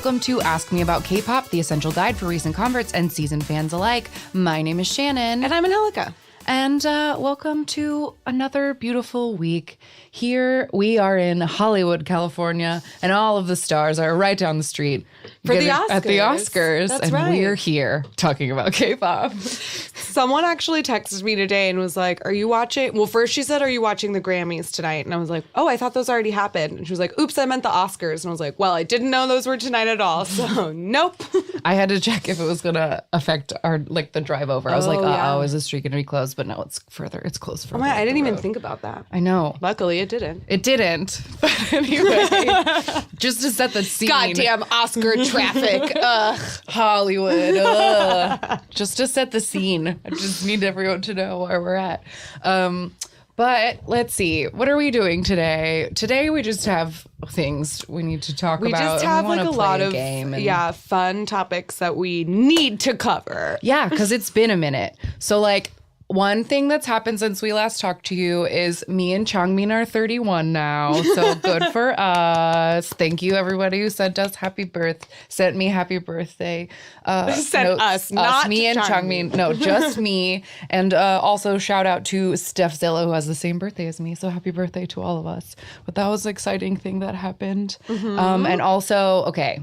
Welcome to Ask Me About K-Pop, the essential guide for recent converts and seasoned fans alike. My name is Shannon. And I'm Angelica. And welcome to another beautiful week. Here we are in Hollywood, California, and all of the stars are right down the street For the Oscars. At the Oscars. That's and right. we're here talking about K-pop. Someone actually texted me today and was like, are you watching? Well, first she said, are you watching the Grammys tonight? And I was like, oh, I thought those already happened. And she was like, oops, I meant the Oscars. And I was like, well, I didn't know those were tonight at all. So nope. I had to check if it was going to affect our the drive over. I was like, is the street going to be closed? But no, it's further. It's closed further. Oh my, I didn't even think about that. I know. Luckily, it didn't. It didn't. But anyway, just to set the scene. Goddamn Oscar traffic. Ugh. Hollywood. Ugh. Just to set the scene. I just need everyone to know where we're at. But let's see. What are we doing today? Today we just have things we need to talk about. We just have like a lot of fun topics that we need to cover. Yeah, because it's been a minute. So one thing that's happened since we last talked to you is me and Changmin are 31 now. So good for us. Thank you, everybody who sent me happy birthday. Not me and Changmin. No, just me. And also shout out to Steph Zilla, who has the same birthday as me. So happy birthday to all of us. But that was an exciting thing that happened. Mm-hmm. And also, okay,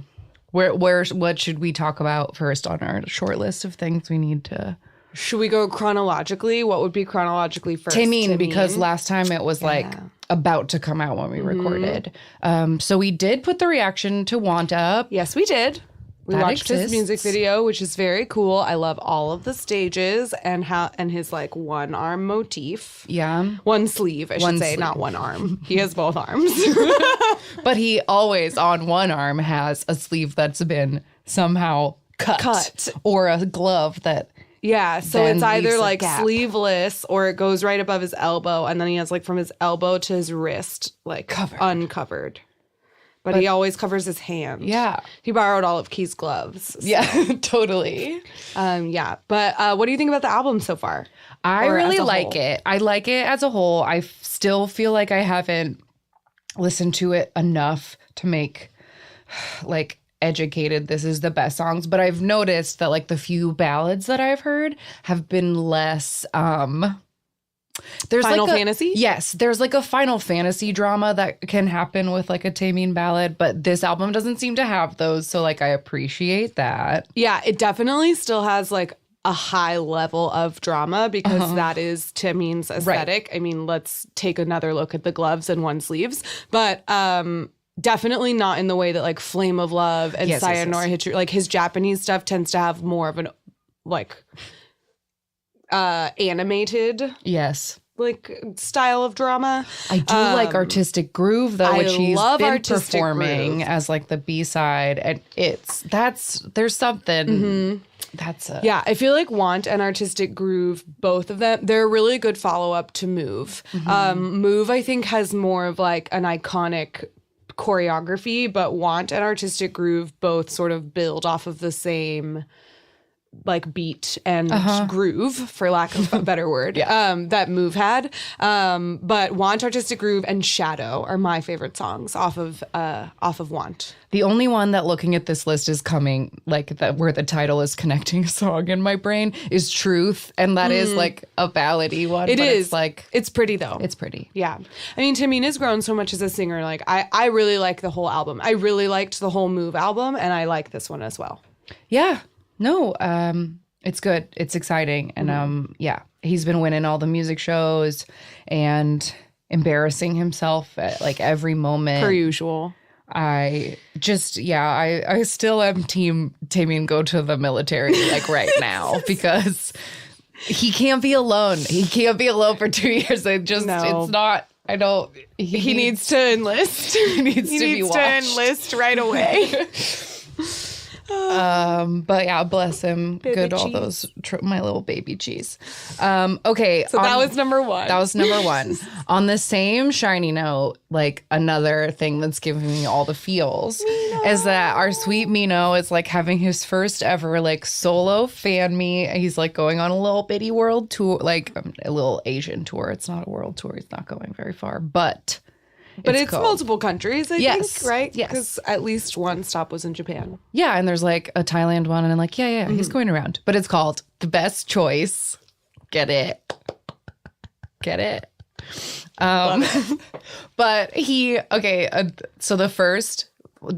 what should we talk about first on our short list of things we need to... Should we go chronologically? What would be chronologically first? Taemin, because last time it was about to come out when we recorded. So we did put the reaction to Want Up. Yes, we did. We watched his music video, which is very cool. I love all of the stages and his one arm motif. Yeah. One sleeve, I should say, not one arm. He has both arms. But he always on one arm has a sleeve that's been somehow cut. Or a glove that... Yeah, so it's either sleeveless or it goes right above his elbow, and then he has from his elbow to his wrist uncovered. But he always covers his hand. Yeah. He borrowed all of Key's gloves. So. Yeah, totally. Yeah. But what do you think about the album so far? I really like it. I like it as a whole. I still feel like I haven't listened to it enough to make educated this is the best songs, but I've noticed that the few ballads that I've heard have been less there's Final Fantasy? Yes, there's a Final Fantasy drama that can happen with a Taemin ballad, but this album doesn't seem to have those, so I appreciate that. Yeah, it definitely still has a high level of drama because that is Taemin's aesthetic. Right. I mean, let's take another look at the gloves and one sleeves, but definitely not in the way that Flame of Love and Sayonara hit you. His Japanese stuff tends to have more of an animated style of drama. I do like Artistic Groove though, which he's been performing Groove. As the B-side, and there's something. Mm-hmm. Yeah, I feel Want and Artistic Groove, both of them, they're a really good follow-up to Move. Mm-hmm. Move, I think, has more of an iconic choreography, but Want and Artistic Groove both sort of build off of the same beat and groove, for lack of a better word, that Move had. But Want, Artistic Groove, and Shadow are my favorite songs off of Want. The only one that looking at this list is coming that where the title is connecting a song in my brain is Truth, and that is a ballady one. It is it's pretty though. It's pretty. Yeah. I mean, Taemin has grown so much as a singer. I really like the whole album. I really liked the whole Move album, and I like this one as well. Yeah. No, it's good. It's exciting. And he's been winning all the music shows and embarrassing himself at every moment. Per usual. I still am team Taemin go to the military right now because he can't be alone. He can't be alone for 2 years. It's not. I don't. He needs to enlist. He needs to enlist right away. But yeah, bless him. Baby Good, all cheese. those my little baby cheese. Okay, so that was number one. That was number one. On the same shiny note, another thing that's giving me all the feels is that our sweet Mino is having his first ever solo fan meet. He's going on a little bitty world tour, a little Asian tour. It's not a world tour. He's not going very far, but But it's called. multiple countries, I Yes. think, right? Yes. Because at least one stop was in Japan. Yeah, and there's like a Thailand one, and I'm like, yeah, he's going around. But it's called The Best Choice. Get it? Get it? But so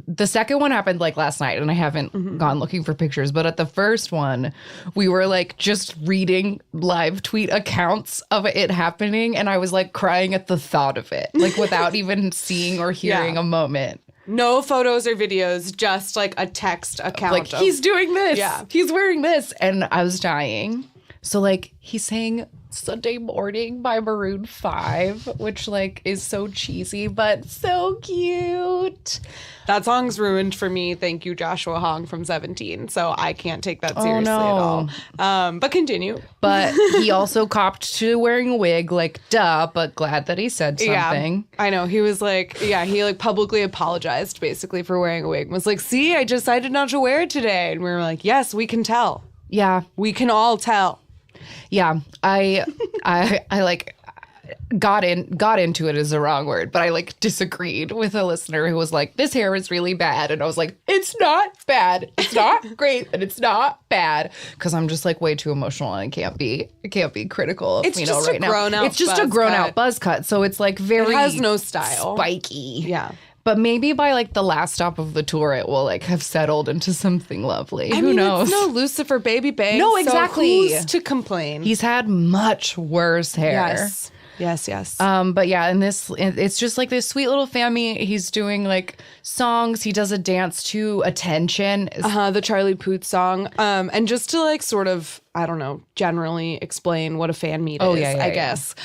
the second one happened like last night, and I haven't gone looking for pictures, but at the first one, we were like just reading live tweet accounts of it happening, and I was like crying at the thought of it, like without even seeing or hearing a moment. No photos or videos, just like a text account. Like, he's doing this. Yeah. He's wearing this. And I was dying. So, like, he sang Sunday Morning by Maroon 5, which, like, is so cheesy, but so cute. That song's ruined for me. Thank you, Joshua Hong from 17. So I can't take that seriously at all. But continue. But he also copped to wearing a wig, like, duh, but glad that he said something. Yeah, I know. He was like, he like publicly apologized basically for wearing a wig. Was like, see, I decided not to wear it today. And we were like, yes, we can tell. Yeah. We can all tell. Yeah. I like got into it is the wrong word, but I like disagreed with a listener who was like, this hair is really bad. And I was like, it's not bad. It's not great, and it's not bad. Because I'm just like way too emotional, and I can't be critical of, It's just right a now. grown-out It's just a grown out buzz cut. So it's like very It has no style. spiky. Yeah. But maybe by like the last stop of the tour, it will like have settled into something lovely. I Who mean, knows? It's no Lucifer Baby Bang. No, exactly. So who's to complain? He's had much worse hair. Yes. But yeah, in this, it's just like this sweet little family. He's doing like songs. He does a dance to Attention. The Charlie Puth song. And just to like sort of, I don't know, generally explain what a fan meet is, I guess.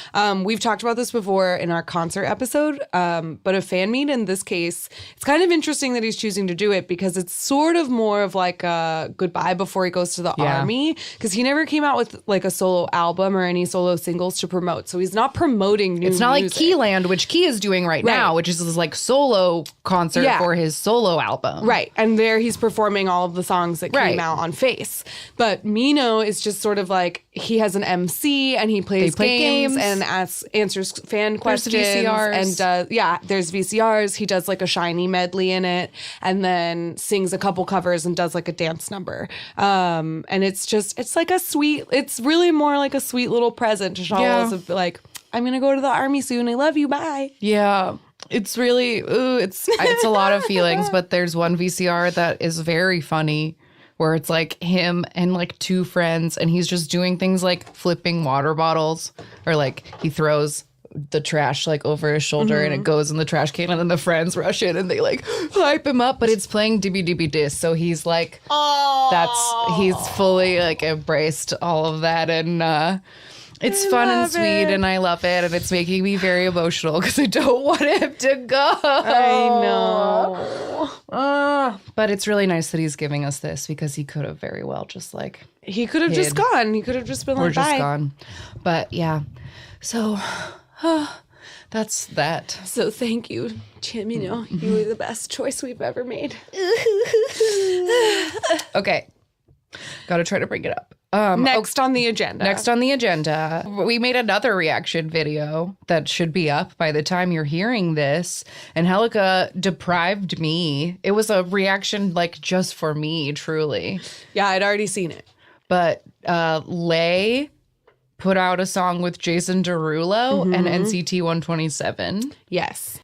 We've talked about this before in our concert episode, but a fan meet in this case, it's kind of interesting that he's choosing to do it because it's sort of more of like a goodbye before he goes to the army, because he never came out with like a solo album or any solo singles to promote. So he's not promoting new music. It's not like Keyland, which Key is doing right now, which is his like solo concert for his solo album. Right. And there he's performing all of the songs that came out on Face. But Mino is just sort of like, he has an MC and he plays games and answers fan questions. VCRs. And there's VCRs. He does like a Shiny medley in it and then sings a couple covers and does like a dance number. And it's like it's really more like a sweet little present to Charles of like, I'm going to go to the army soon. I love you. Bye. Yeah. It's really, it's a lot of feelings, but there's one VCR that is very funny where it's like him and like two friends and he's just doing things like flipping water bottles, or like he throws the trash like over his shoulder and it goes in the trash can, and then the friends rush in and they like hype him up, but it's playing Dibby Dibby Dis. So he's like, he's fully like embraced all of that, and it's fun and sweet, and I love it, and it's making me very emotional because I don't want him to go. I know. But it's really nice that he's giving us this, because he could have very well just like... He could have just gone. He could have just been like, bye. Or just gone. But yeah. So that's that. So thank you, Tim. You know, you were the best choice we've ever made. Okay. Got to try to bring it up. Next on the agenda, we made another reaction video that should be up by the time you're hearing this, and Helica deprived me. It was a reaction like just for me, truly. Yeah, I'd already seen it. But Lay put out a song with Jason Derulo and NCT 127. Yes.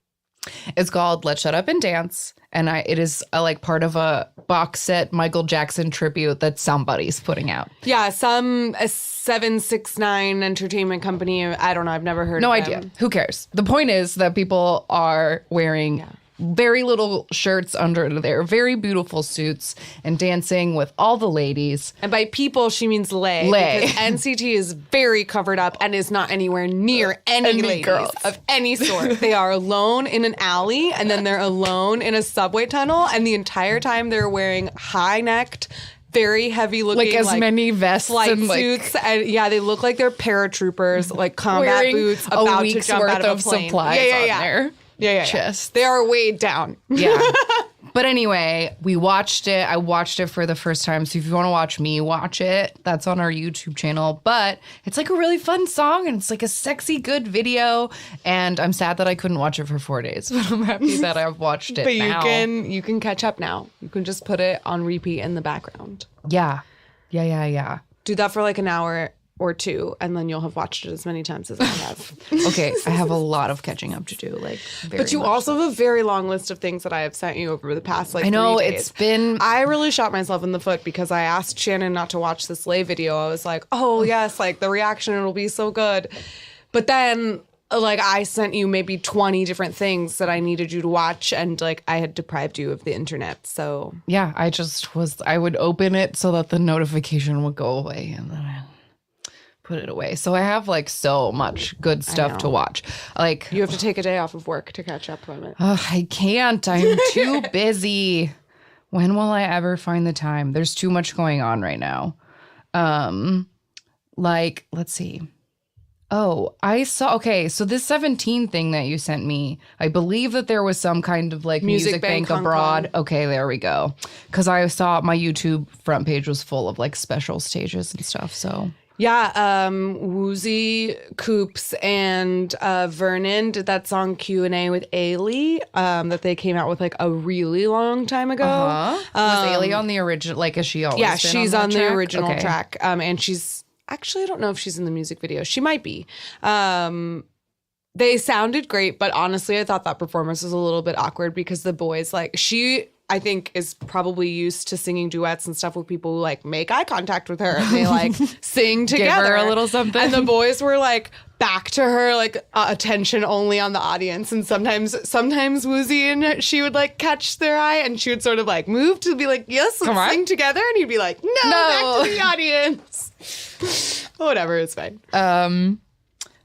It's called Let's Shut Up and Dance. And it is like part of a box set Michael Jackson tribute that somebody's putting out. Yeah, some 769 entertainment company. I don't know. I've never heard of them. No idea. Who cares? The point is that people are wearing very little shirts under their very beautiful suits and dancing with all the ladies. And by people, she means Lay. Because NCT is very covered up and is not anywhere near any ladies girls of any sort. They are alone in an alley, and then they're alone in a subway tunnel, and the entire time they're wearing high-necked, very heavy looking, like many vests flight and suits, and they look like they're paratroopers, like combat boots, about to jump out of a plane. Supplies on their chest. They are weighed down. Yeah. But anyway, we watched it. I watched it for the first time. So if you want to watch me watch it, that's on our YouTube channel. But it's like a really fun song and it's like a sexy, good video. And I'm sad that I couldn't watch it for 4 days. But I'm happy that I've watched it But now. you can catch up now. You can just put it on repeat in the background. Yeah. Do that for like an hour or two, and then you'll have watched it as many times as I have. Okay, I have a lot of catching up to do. Like, but you also have a very long list of things that I have sent you over the past like 3 days. I know it's been. I really shot myself in the foot because I asked Shannon not to watch the Slay video. I was like, oh yes, like the reaction will be so good. But then like I sent you maybe 20 different things that I needed you to watch, and like I had deprived you of the internet. So yeah, I would open it so that the notification would go away, and then I put it away. So I have like so much good stuff to watch. Like you have to take a day off of work to catch up on it. I can't. I'm too busy. When will I ever find the time? There's too much going on right now. Like, let's see. Oh, I saw. Okay, so this 17 thing that you sent me, I believe that there was some kind of like music bank abroad. Okay, there we go. Because I saw my YouTube front page was full of like special stages and stuff. So yeah, Woozy, Coops, and Vernon did that song Q&A with Ailey that they came out with like a really long time ago. Was Ailey on the original? Like, is she always? Yeah, been she's on on that the track? original Okay. track. And she's actually, I don't know if she's in the music video. She might be. They sounded great, but honestly, I thought that performance was a little bit awkward because the boys, like, she, I think, is probably used to singing duets and stuff with people who like make eye contact with her and they like sing together. Give her a little something. And the boys were like back to her, like attention only on the audience. And sometimes Woozy and she would like catch their eye and she would sort of like move to be like, yes, let's sing together. And he'd be like, no, back to the audience. Whatever, it's fine.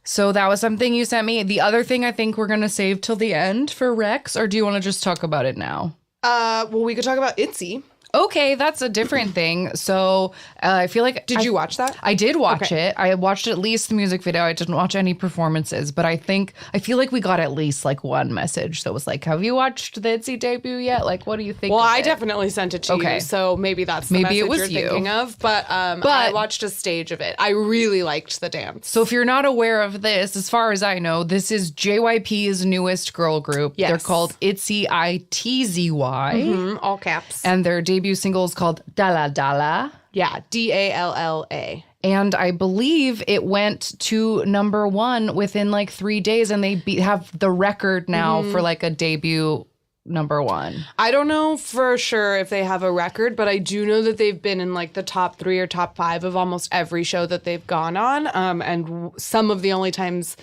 So that was something you sent me. The other thing I think we're going to save till the end for Rex, or do you want to just talk about it now? Well, we could talk about ITZY. Okay, that's a different thing. So I feel like... Did you watch that? I did watch it. I watched at least the music video. I didn't watch any performances, but I feel like we got at least like one message that was like, have you watched the ITZY debut yet? Like, what do you think Well, of I it? definitely sent it to you, so maybe that's the message it was you're thinking of. But I watched a stage of it. I really liked the dance. So if you're not aware of this, as far as I know, this is JYP's newest girl group. Yes. They're called ITZY, ITZY. All caps. And their debut single is called Dalla Dalla. Yeah, DALLA. And I believe it went to number 1 within like 3 days. And they have the record now for like a debut number 1. I don't know for sure if they have a record, but I do know that they've been in like the top 3 or top 5 of almost every show that they've gone on. And some of the only times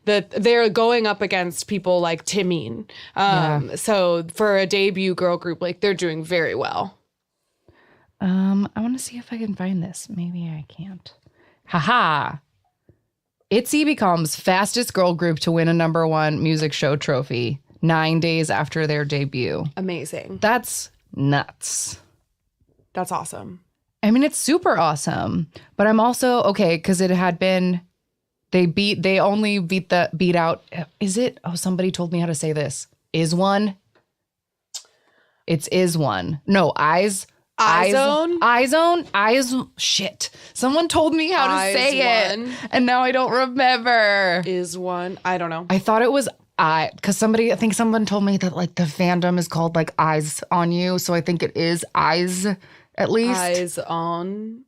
that they're going up against people like Timeen. So for a debut girl group, like they're doing very well. I want to see if I can find this. Maybe I can't. Haha. ITZY becomes fastest girl group to win a number 1 music show trophy 9 days after their debut. Amazing. That's nuts. That's awesome. I mean, it's super awesome. But I'm also okay because it had been they only beat out. Is it? Oh, somebody told me how to say this. Is one? It's is one. No, eyes. Eyes. Shit. Someone told me how to say it, and now I don't remember. Is one. I don't know. I thought it was because I think someone told me that like the fandom is called like Eyes on You, so I think it is Eyes at least. Eyes on.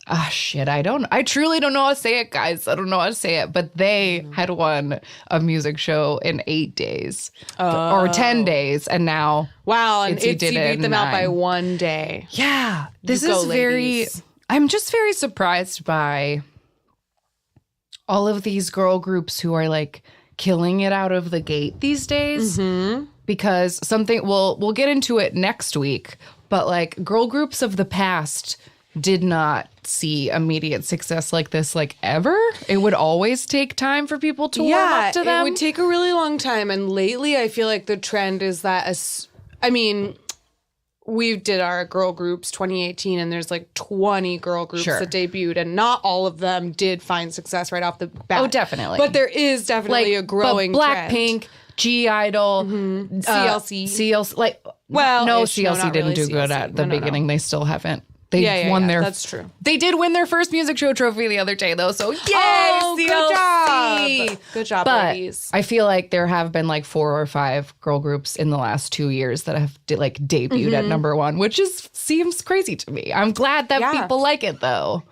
Ah, shit. I truly don't know how to say it, guys. I don't know how to say it, but they had won a music show in 8 days or 10 days. And now. Wow. And ITZY beat them out by 1 day. Yeah. This is ladies. I'm just very surprised by all of these girl groups who are like killing it out of the gate these days. Mm-hmm. Because we'll get into it next week, but like girl groups of the past did not see immediate success like this, like ever. It would always take time for people to warm up to them. It would take a really long time. And lately, I feel like the trend is that, we did our girl groups 2018, and there's like 20 girl groups that debuted, and not all of them did find success right off the bat. Oh, definitely. But there is definitely a growing Blackpink, G Idol, CLC. Like, Well, no, ish, no, CLC not didn't really do good CLC. at the No. beginning. They still haven't. They won their. That's true. They did win their first music show trophy the other day, though. So yay, CLC! Good job, But ladies. I feel like there have been like 4 or 5 girl groups in the last 2 years that have like debuted at number 1, which seems crazy to me. I'm glad that people like it, though.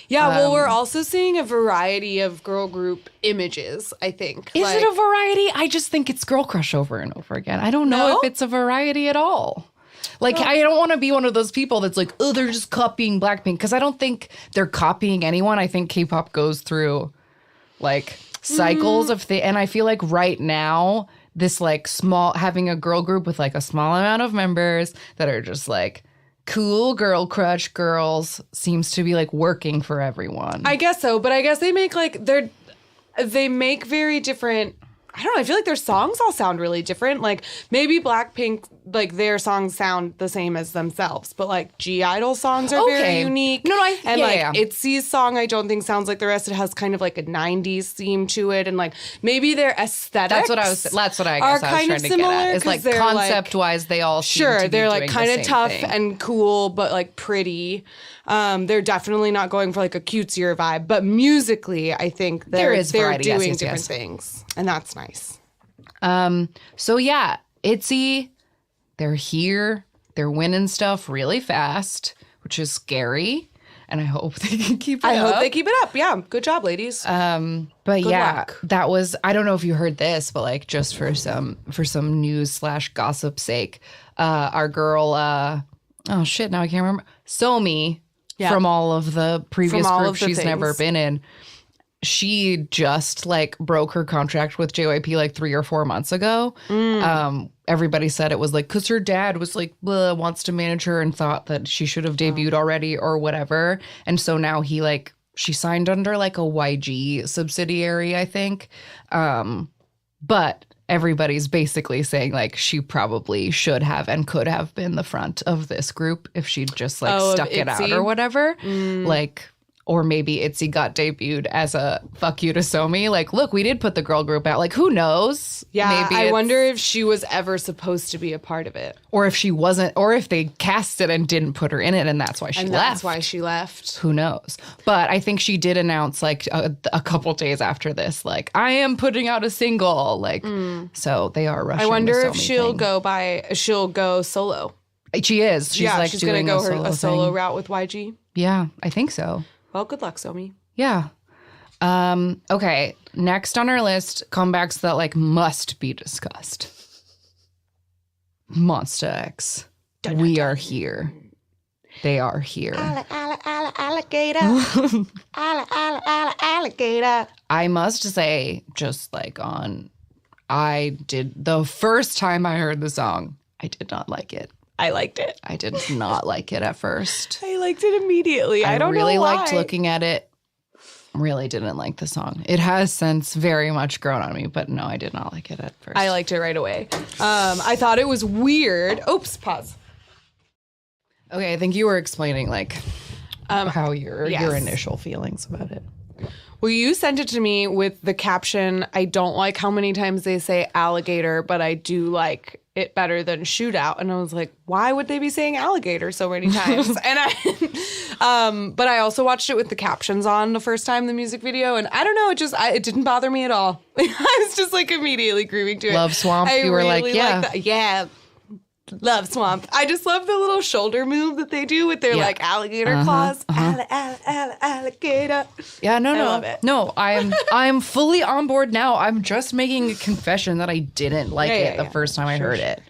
Yeah, well, we're also seeing a variety of girl group images, I think. Is it a variety? I just think it's Girl Crush over and over again. I don't know if it's a variety at all. Like, I don't want to be one of those people that's like, oh, they're just copying Blackpink. Because I don't think they're copying anyone. I think K-pop goes through, like, cycles of things. And I feel like right now, this, like, having a girl group with, like, a small amount of members that are just, like, cool girl crush girls seems to be, like, working for everyone. I guess so, but I guess they make, like, they make very different... I don't know. I feel like their songs all sound really different. Like maybe Blackpink, like their songs sound the same as themselves, but like G Idol songs are very unique. No, ITZY's song I don't think sounds like the rest. It has kind of like a '90s theme to it, and like maybe their aesthetics. That's what I guess I was trying to get at. It's like concept wise, they all seem to be they're like doing kind the of same tough thing. and cool, but like pretty. They're definitely not going for like a cutesier vibe, but musically, I think they're variety, doing different things, and that's nice. So yeah, ITZY, they're here. They're winning stuff really fast, which is scary. And I hope they can keep it up. I hope they keep it up. Yeah. Good job, ladies. But Good yeah, luck. that was, I don't know if you heard this, but like just for some news / gossip sake, our girl, oh shit, now I can't remember. Somi from all of the previous groups she's never been in. She just like broke her contract with JYP like 3 or 4 months ago. Everybody said it was like because her dad was like wants to manage her and thought that she should have debuted already or whatever. And so now she signed under like a YG subsidiary, I think. But everybody's basically saying like she probably should have and could have been the front of this group if she'd just like stuck it out or whatever. Like. Or maybe ITZY got debuted as a fuck you to Somi. Like, look, we did put the girl group out. Like, who knows? Yeah, maybe I wonder if she was ever supposed to be a part of it. Or if she wasn't, or if they cast it and didn't put her in it and that's why she left. That's why she left. Who knows? But I think she did announce like a couple days after this, like, I am putting out a single. Like, so they are rushing. I wonder the if Somi she'll go solo. She is. She's like she's doing gonna go a solo thing. route with YG. Yeah, I think so. Well, good luck, Somi. Yeah. Okay. Next on our list, comebacks that like must be discussed. Monster X. We are here. They are here. Alligator. Alligator. I must say, just like the first time I heard the song, I did not like it. I liked it. I did not like it at first. I liked it immediately. I don't really know why. liked looking at it. Really didn't like the song. It has since very much grown on me, but no, I did not like it at first. I liked it right away. I thought it was weird. Oops, pause. Okay, I think you were explaining like how your initial feelings about it. Well, you sent it to me with the caption, I don't like how many times they say alligator, but I do like it better than shootout. And I was like, why would they be saying alligator so many times? And but I also watched it with the captions on the first time, the music video. And I don't know, it didn't bother me at all. I was just like immediately grooving to it. Love Swamp, you were like, yeah. Yeah. Love Swamp. I just love the little shoulder move that they do with their like alligator claws. Alligator. Yeah, no. I love it. No, I'm fully on board now. I'm just making a confession that I didn't like it the first time I heard it.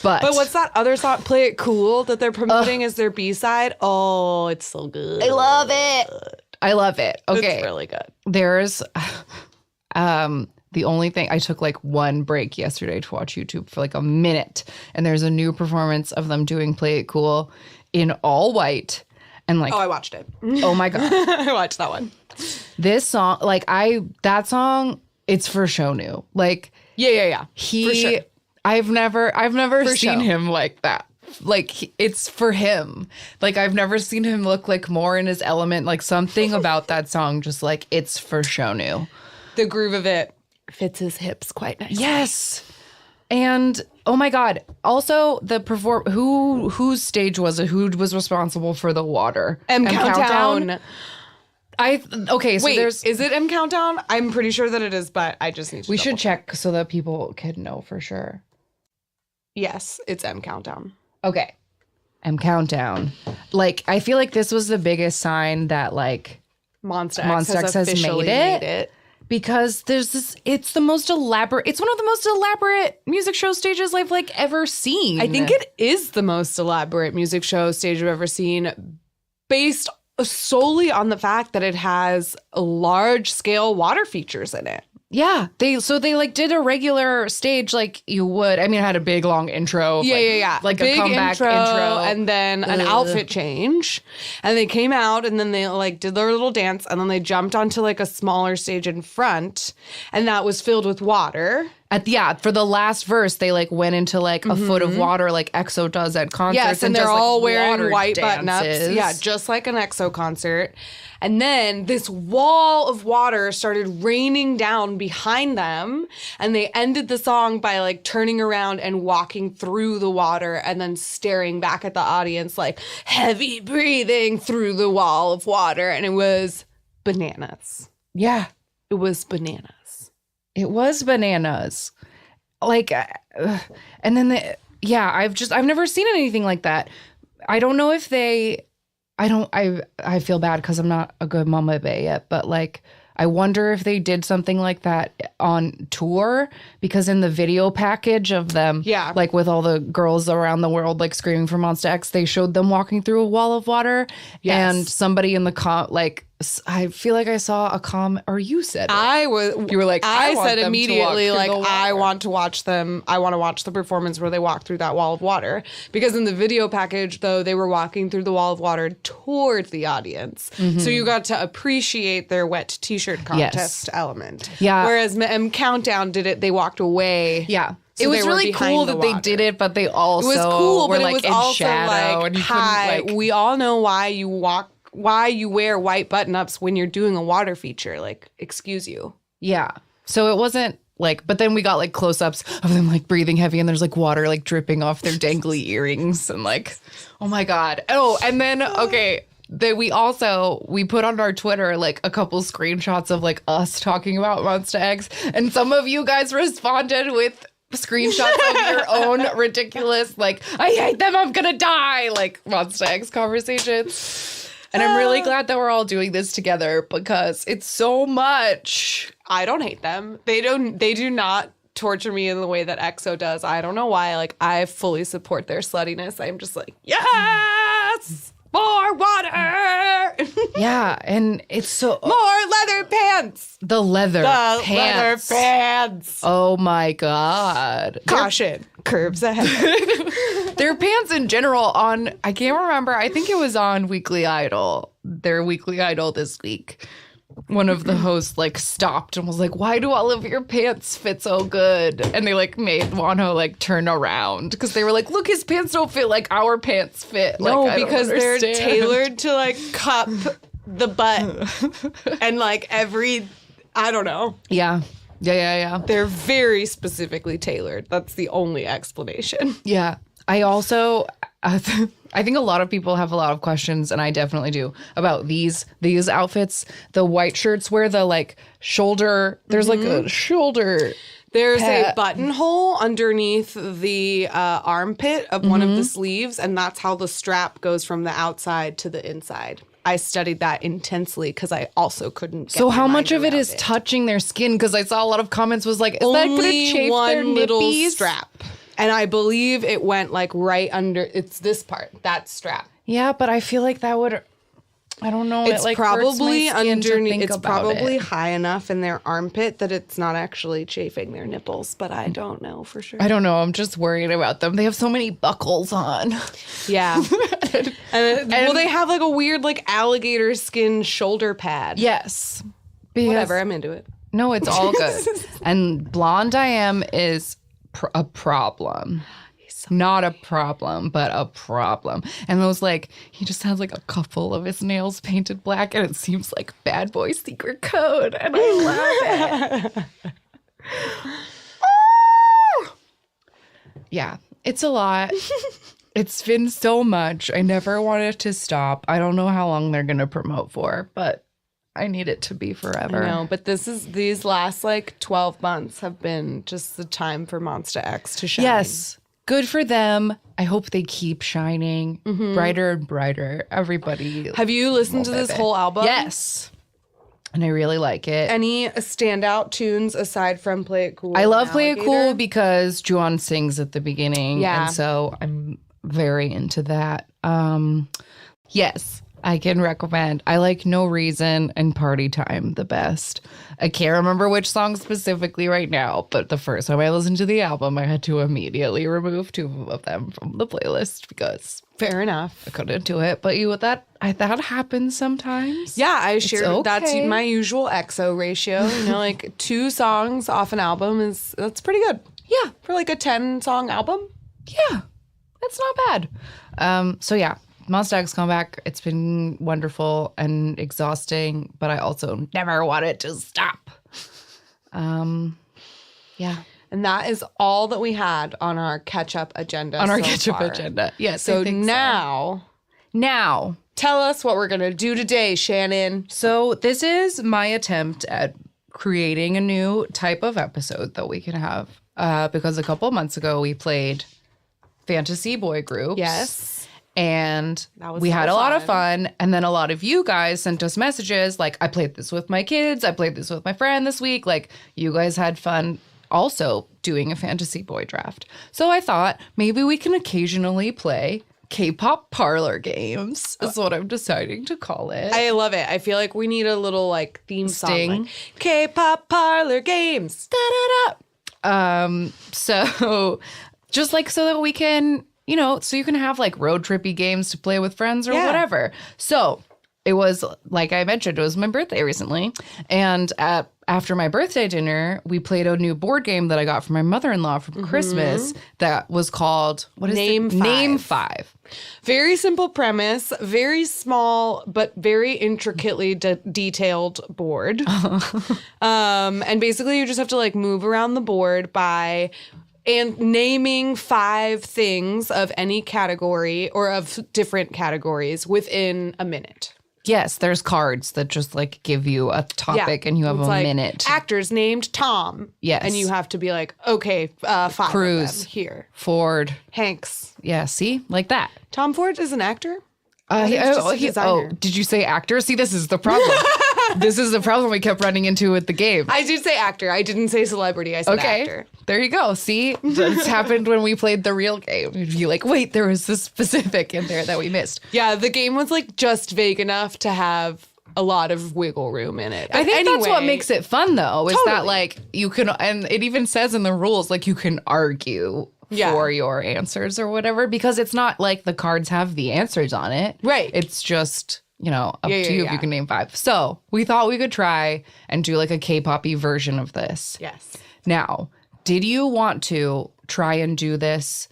But what's that other song, Play It Cool, that they're promoting as their B-side? Oh, it's so good. I love it. Okay. It's really good. There's the only thing, I took like one break yesterday to watch YouTube for like a minute, and there's a new performance of them doing Play It Cool in all white. And like, oh, I watched it. Oh my God. I watched that one. This song, like that song, it's for Shonu. Like, yeah. For sure. I've never seen him like that. Like, it's for him. Like, I've never seen him look like more in his element. Like, something about that song, just like, it's for Shonu. The groove of it Fits his hips quite nicely. Yes. And oh my God. Also, whose stage was it? Who was responsible for the water? M Countdown. Okay, so Wait, there's is it M Countdown? I'm pretty sure that it is, but I just need to we should check so that people can know for sure. Yes, it's M Countdown. Okay. M Countdown. Like, I feel like this was the biggest sign that like Monsta X has made it. Because there's this, it's one of the most elaborate music show stages I've like ever seen. I think it is the most elaborate music show stage I've ever seen, based solely on the fact that it has large scale water features in it. Yeah, they like did a regular stage like you would. I mean, it had a big long intro. Yeah. Like big a comeback intro. And then an outfit change. And they came out and then they like did their little dance and then they jumped onto like a smaller stage in front and that was filled with water. For the last verse, they like went into like a foot of water like EXO does at concerts. Yes, and they're just, all like, wearing white dances. button-ups. Yeah, just like an EXO concert. And then this wall of water started raining down behind them. And they ended the song by like turning around and walking through the water and then staring back at the audience like heavy breathing through the wall of water. And it was bananas. Yeah. It was bananas. It was bananas. Like, and then I've never seen anything like that. I don't know if I feel bad because I'm not a good mama bae yet, but like, I wonder if they did something like that on tour, because in the video package of them, like with all the girls around the world like screaming for Monsta X, they showed them walking through a wall of water. Yes. And somebody in the I feel like I saw a comment, or you said it. You were like, I said immediately, like, I want to watch them. I want to watch the performance where they walk through that wall of water. Because in the video package, though, they were walking through the wall of water toward the audience. Mm-hmm. So you got to appreciate their wet t-shirt contest element. Yeah. Whereas M Countdown did it, they walked away. Yeah. So it was really cool that they did it, but they also were like in shadow. Like, and you couldn't, we all know why you wear white button-ups when you're doing a water feature. Like, excuse you. Yeah. So it wasn't like, but then we got like close-ups of them like breathing heavy and there's like water like dripping off their dangly earrings and like, oh my God. Oh, and then, okay, we put on our Twitter like a couple screenshots of like us talking about Monsta X, and some of you guys responded with screenshots of your own ridiculous, like, I hate them, I'm gonna die, like Monsta X conversations. And I'm really glad that we're all doing this together because it's so much. I don't hate them. They do not torture me in the way that EXO does. I don't know why. Like, I fully support their sluttiness. I'm just like, yes, more water. Yeah, and it's so more leather pants. The leather pants. Oh my God. Caution. Curves ahead. Their pants in general I can't remember. I think it was on Weekly Idol. Their Weekly Idol this week. One of the hosts like stopped and was like, why do all of your pants fit so good? And they like made Wano like turn around because they were like, look, his pants don't fit like our pants fit. No, like, because they're tailored to like cup the butt and like I don't know. Yeah. They're very specifically tailored. That's the only explanation. Yeah. I also, I think a lot of people have a lot of questions, and I definitely do, about these outfits. The white shirts where the like shoulder, there's like a shoulder. There's a buttonhole underneath the armpit of one of the sleeves, and that's how the strap goes from the outside to the inside. I studied that intensely because I also couldn't get So how much of it is touching their skin? Because I saw a lot of comments was like, is that going to chafe their nippies? Little strap. And I believe it went like right under, it's this part, that strap. Yeah, but I feel like that would, I don't know. It's like probably underneath. It's probably it. high enough in their armpit that it's not actually chafing their nipples, but I don't know for sure. I don't know. I'm just worried about them. They have so many buckles on. Yeah. and they have like a weird like alligator skin shoulder pad. Yes. Whatever. I'm into it. No, it's all good. And Blonde I Am is a problem. Not a problem, but a problem. And those like, he just has like a couple of his nails painted black and it seems like bad boy secret code. And I love it. Yeah, it's a lot. It's been so much. I never want it to stop. I don't know how long they're going to promote for, but I need it to be forever. I know, but these last like 12 months have been just the time for Monsta X to shine. Yes. Good for them. I hope they keep shining brighter and brighter. Everybody. Have you listened to this whole album? Yes. And I really like it. Any standout tunes aside from Play It Cool? I love Play It Cool because Juan sings at the beginning. Yeah. And so I'm very into that. Yes, I can recommend. I like No Reason and Party Time the best. I can't remember which song specifically right now, but the first time I listened to the album, I had to immediately remove 2 of them from the playlist because Fair enough. I couldn't do it. But that happens sometimes. Yeah, I share okay. That's my usual EXO ratio. You know, like 2 songs off an album that's pretty good. Yeah. For like a 10-song album. Yeah. That's not bad. So yeah, Monsta X comeback. It's been wonderful and exhausting, but I also never want it to stop. Yeah. And that is all that we had on our catch-up agenda. Yes. So now, tell us what we're going to do today, Shannon. So this is my attempt at creating a new type of episode that we can have. Because a couple months ago we played fantasy boy groups. Yes. And we had a lot of fun. And then a lot of you guys sent us messages like, I played this with my kids. I played this with my friend this week. Like, you guys had fun also doing a fantasy boy draft. So I thought maybe we can occasionally play Kpop Parlour Games is what I'm deciding to call it. I love it. I feel like we need a little like theme Sting. song. Like, Kpop Parlour Games. Da-da-da. So just like so that we can, so you can have like road trippy games to play with friends or whatever. So it was, like I mentioned, it was my birthday recently. And after my birthday dinner, we played a new board game that I got from my mother-in-law for Christmas that was called, what is Name it? 5. Name 5. Very simple premise, very small, but very intricately detailed board. And basically you just have to like move around the board by naming 5 things of any category or of different categories within a minute. Yes, there's cards that just like give you a topic and you have a minute. Actors named Tom. Yes. And you have to be like, okay, 5 Cruise. of them here. Ford. Hanks. Yeah, see? Like that. Tom Ford is an actor? Did you say actor? See, this is the problem. This is the problem we kept running into with the game. I did say actor. I didn't say celebrity. I said actor. There you go. See, this happened when we played the real game. You'd be like, wait, there was this specific in there that we missed. Yeah, the game was like just vague enough to have a lot of wiggle room in it. But I think that's what makes it fun, though, is that like you can, and it even says in the rules, like you can argue for your answers or whatever, because it's not like the cards have the answers on it. Right. It's just, up to you if you can name 5. So we thought we could try and do like a K-pop-y version of this. Yes. Now, did you want to try and do this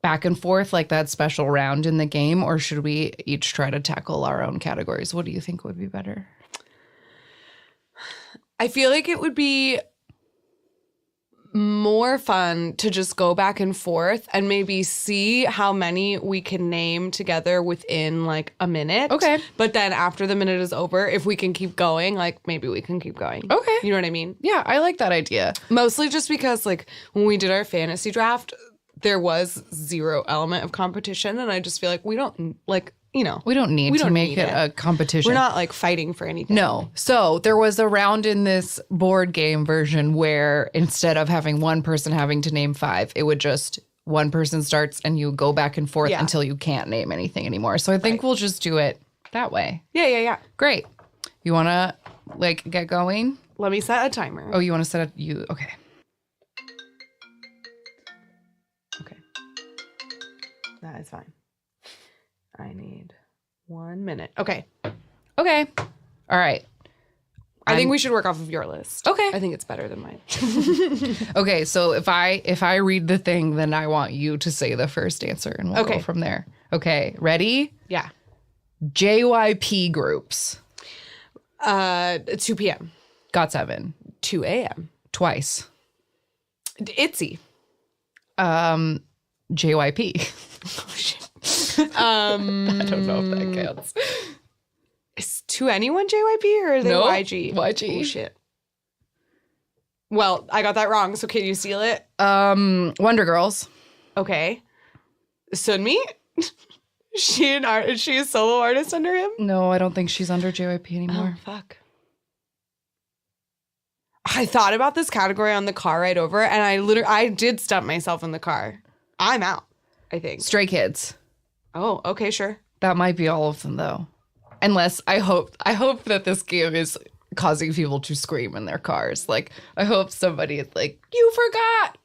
back and forth like that special round in the game, or should we each try to tackle our own categories? What do you think would be better? I feel like it would be more fun to just go back and forth and maybe see how many we can name together within like a minute. Okay. But then after the minute is over, if we can keep going, like maybe we can keep going. Okay. You know what I mean? Yeah, I like that idea. Mostly just because like when we did our fantasy draft, there was 0 element of competition. And I just feel like we don't like, we don't need to make it a competition. We're not like fighting for anything. No. So there was a round in this board game version where instead of having one person having to name 5, it would just one person starts and you go back and forth until you can't name anything anymore. So I think we'll just do it that way. Yeah. Great. You want to like get going? Let me set a timer. Oh, you want to set it? Okay. Okay. That is fine. I need 1 minute. Okay. All right. I think we should work off of your list. Okay. I think it's better than mine. Okay, so if I read the thing, then I want you to say the first answer and we'll go from there. Okay, ready? Yeah. JYP groups. 2 p.m. Got 7. 2 a.m. Twice. Itzy. JYP. Oh, shit. I don't know if that counts. Is To Anyone JYP or are they Nope, YG? YG. Oh, shit. Well, I got that wrong, so can you steal it? Wonder Girls. Okay. Sunmi? Is she a solo artist under him? No, I don't think she's under JYP anymore. Oh, fuck. I thought about this category on the car ride over, and I did stump myself in the car. I'm out, I think. Stray Kids. Oh, okay, sure. That might be all of them, though. Unless I hope that this game is causing people to scream in their cars. Like, I hope somebody is like, you forgot.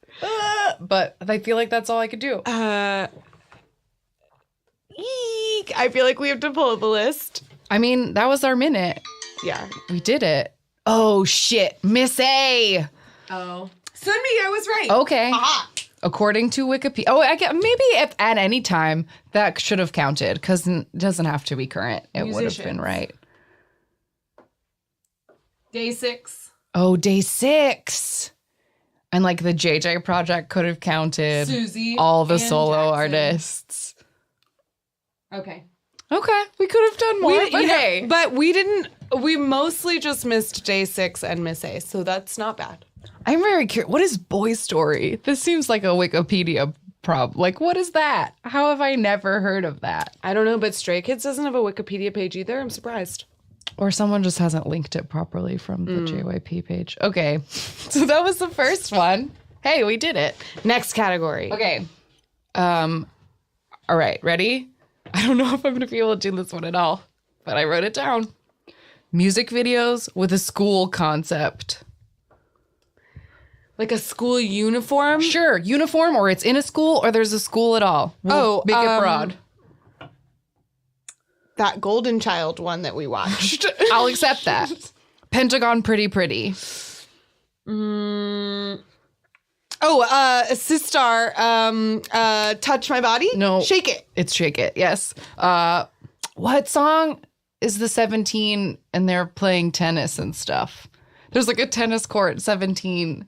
But I feel like that's all I could do. Eek. I feel like we have to pull up a list. I mean, that was our minute. Yeah. We did it. Oh, shit. Miss A. Oh. Sunmi, I was right. Okay. Aha. According to Wikipedia. Oh, I get, maybe if at any time that should have counted because it doesn't have to be current. It would have been right. Day 6. Oh, day 6. And like the JJ project could have counted. Suzy. All the and solo Jackson. artists. Okay. Okay. We could have done more, but hey. But we didn't. We mostly just missed Day 6 and Miss A, so that's not bad. I'm very curious. What is Boy Story? This seems like a Wikipedia problem. Like, what is that? How have I never heard of that? I don't know, but Stray Kids doesn't have a Wikipedia page either. I'm surprised. Or someone just hasn't linked it properly from the JYP page. Okay. So that was the first one. Hey, we did it. Next category. Okay. All right. Ready? I don't know if I'm going to be able to do this one at all, but I wrote it down. Music videos with a school concept. Like a school uniform? Sure. Uniform, or it's in a school, or there's a school at all. We'll make it broad. That Golden Child one that we watched. I'll accept that. Pentagon Pretty Pretty. Sistar, Touch My Body? No. Shake It. It's Shake It, yes. What song is the 17 and they're playing tennis and stuff? There's like a tennis court, 17.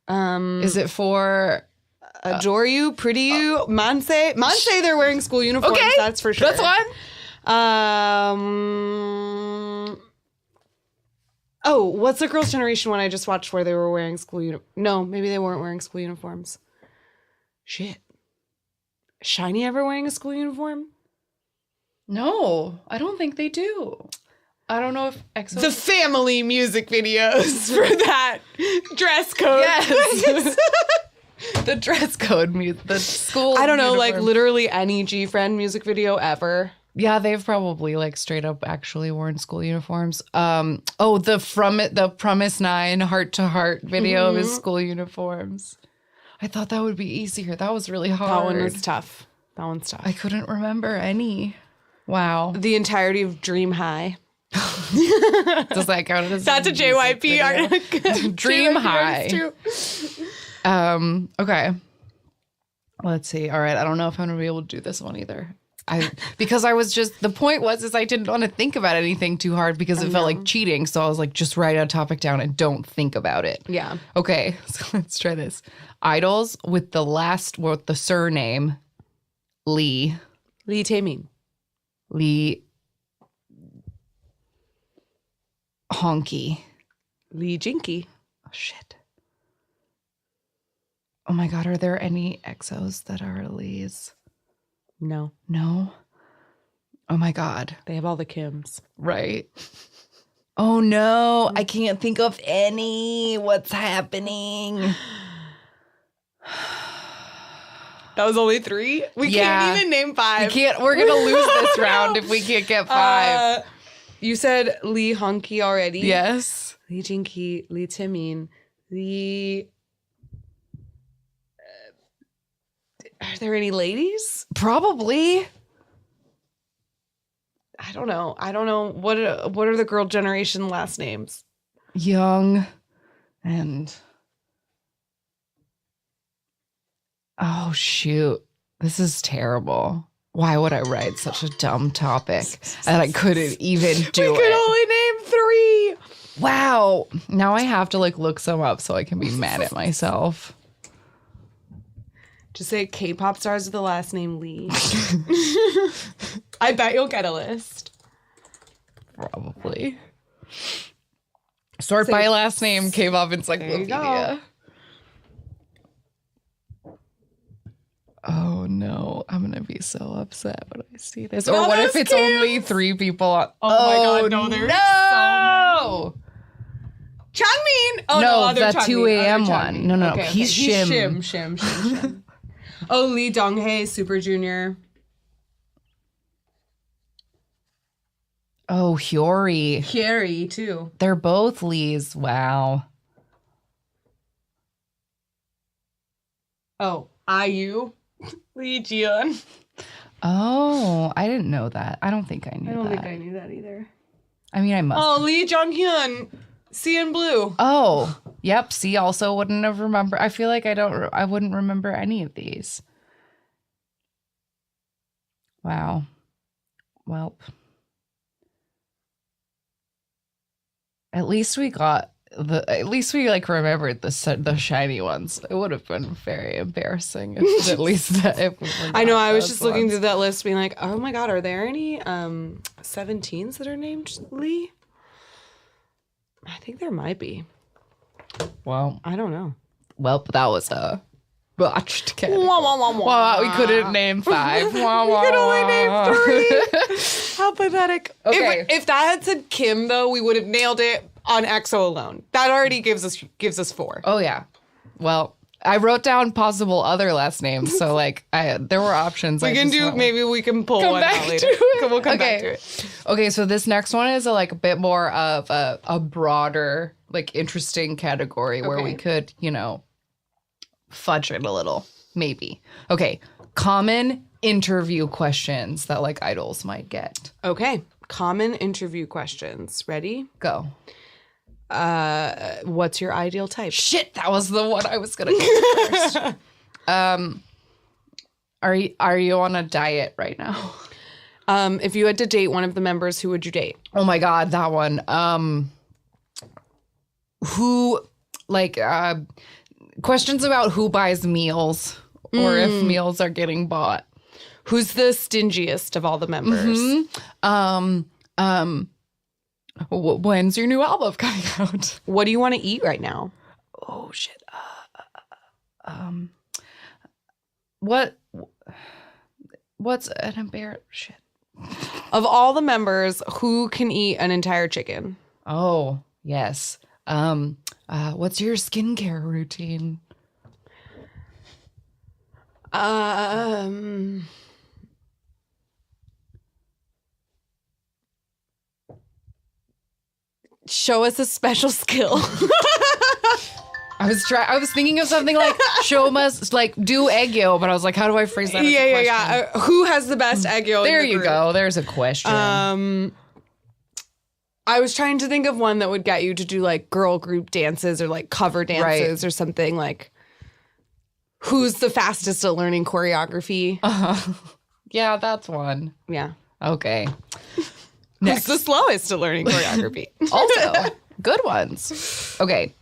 Is it for... Adore You, Pretty You, Manse? Manse, they're wearing school uniforms, Okay, that's for sure. that's one. What's the Girls' Generation one I just watched where they were wearing school uniforms? No, maybe they weren't wearing school uniforms. Shit. Shiny ever wearing a school uniform? No, I don't think they do. I don't know if EXO... The family music videos for that dress code. Yes. The dress code, the school I don't know, uniform. like literally any G-Friend music video ever. Yeah, they've probably like straight up actually worn school uniforms. The Promise 9 Heart to Heart video is school uniforms. I thought that would be easier. That was really hard. That one was tough. That one's tough. I couldn't remember any. Wow. The entirety of Dream High. Does that count as That's a JYP art. Dream JYP High. artist too. Okay. Let's see. All right. I don't know if I'm gonna be able to do this one either. Because I was just, the point was I didn't want to think about anything too hard because it felt like cheating. So I was like, just write a topic down and don't think about it. Yeah. Okay. So let's try this. Idols with the surname Lee. Lee Taemin. Lee Honky. Lee Jinky. Oh, shit. Oh my God. Are there any EXOs that are Lees? No. No? Oh my God. They have all the Kims. Right. Oh no. I can't think of any. What's happening? That was only 3? We can't even name 5. We're going to lose this round if we can't get 5. You said Lee Honky already. Yes. Lee Jinky, Lee Taemin, Lee... Are there any ladies? Probably. I don't know. What are the girl generation last names? Young and... Oh, shoot. This is terrible. Why would I write such a dumb topic that I couldn't even do it? We could only name 3. Wow. Now I have to like look some up so I can be mad at myself. Just say K-pop stars with the last name Lee. I bet you'll get a list. Probably. Sort by last name, Kpop Encyclopedia. Oh no, I'm gonna be so upset when I see this. Or what if it's only 3 people? Oh my god, no, there's no! Changmin! Oh no, other the Changmin, 2 a.m. other one. Changmin. No, Okay, he's Shim. Shim. Oh, Lee Donghae, Super Junior. Oh, Hyori. Hyori, too. They're both Lees. Wow. Oh, IU. Lee Jian. Oh, I didn't know that. I don't think I knew that. I don't think I knew that either. I mean, I must. Oh, Lee Jonghyun. CN Blue. Oh, yep. C also wouldn't have remembered. I feel like I wouldn't remember any of these. Wow. Welp. At least we like remembered the shiny ones. It would have been very embarrassing if at least that. If I know. I was just looking through that list, being like, "Oh my god, are there any 17s that are named Lee?" I think there might be. Well, I don't know. Well, that was a botched kid. Wah, wah, wah, wah. Wow, we couldn't name 5. Wah, wah, We could only wah. name 3. How pathetic. Okay. If that had said Kim, though, we would have nailed it on EXO alone. That already gives us 4. Oh yeah. Well, I wrote down possible other last names, so like there were options. Maybe we can pull one out later. We'll come back to it. Okay, so this next one is a bit more of a broader, like interesting category where we could, fudge it a little, maybe. Okay, common interview questions that like idols might get. Okay, common interview questions. Ready? Go. What's your ideal type? Shit, that was the one I was gonna go first. Are you on a diet right now? If you had to date one of the members, who would you date? Oh my god, that one. Questions about who buys meals or if meals are getting bought. Who's the stingiest of all the members? When's your new album coming out? What do you want to eat right now? Oh shit. What's an embarrassing shit? Of all the members, who can eat an entire chicken? Oh, yes. What's your skincare routine? Show us a special skill. I was thinking of something like show must like do egg yolk, but I was like, how do I phrase that? Yeah. Who has the best egg yolk? There you go. There's a question. I was trying to think of one that would get you to do like girl group dances or like cover dances or something like. Who's the fastest at learning choreography? Yeah, that's one. Yeah. Okay. Who's the slowest at learning choreography? Also, good ones. Okay.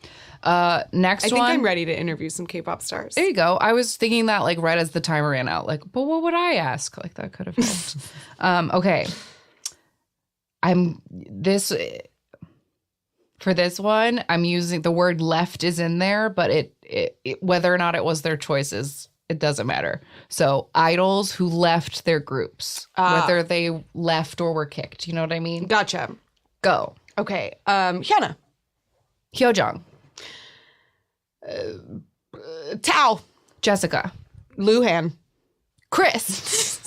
Next one. I think I'm ready to interview some K-pop stars. There you go. I was thinking that like right as the timer ran out, like, but what would I ask? Like that could have helped. Okay. For this one, I'm using the word left is in there, but it whether or not it was their choices, it doesn't matter. So idols who left their groups, whether they left or were kicked. You know what I mean? Gotcha. Go. Okay. Hyuna. Hyojong. Tao. Jessica. Luhan. Chris.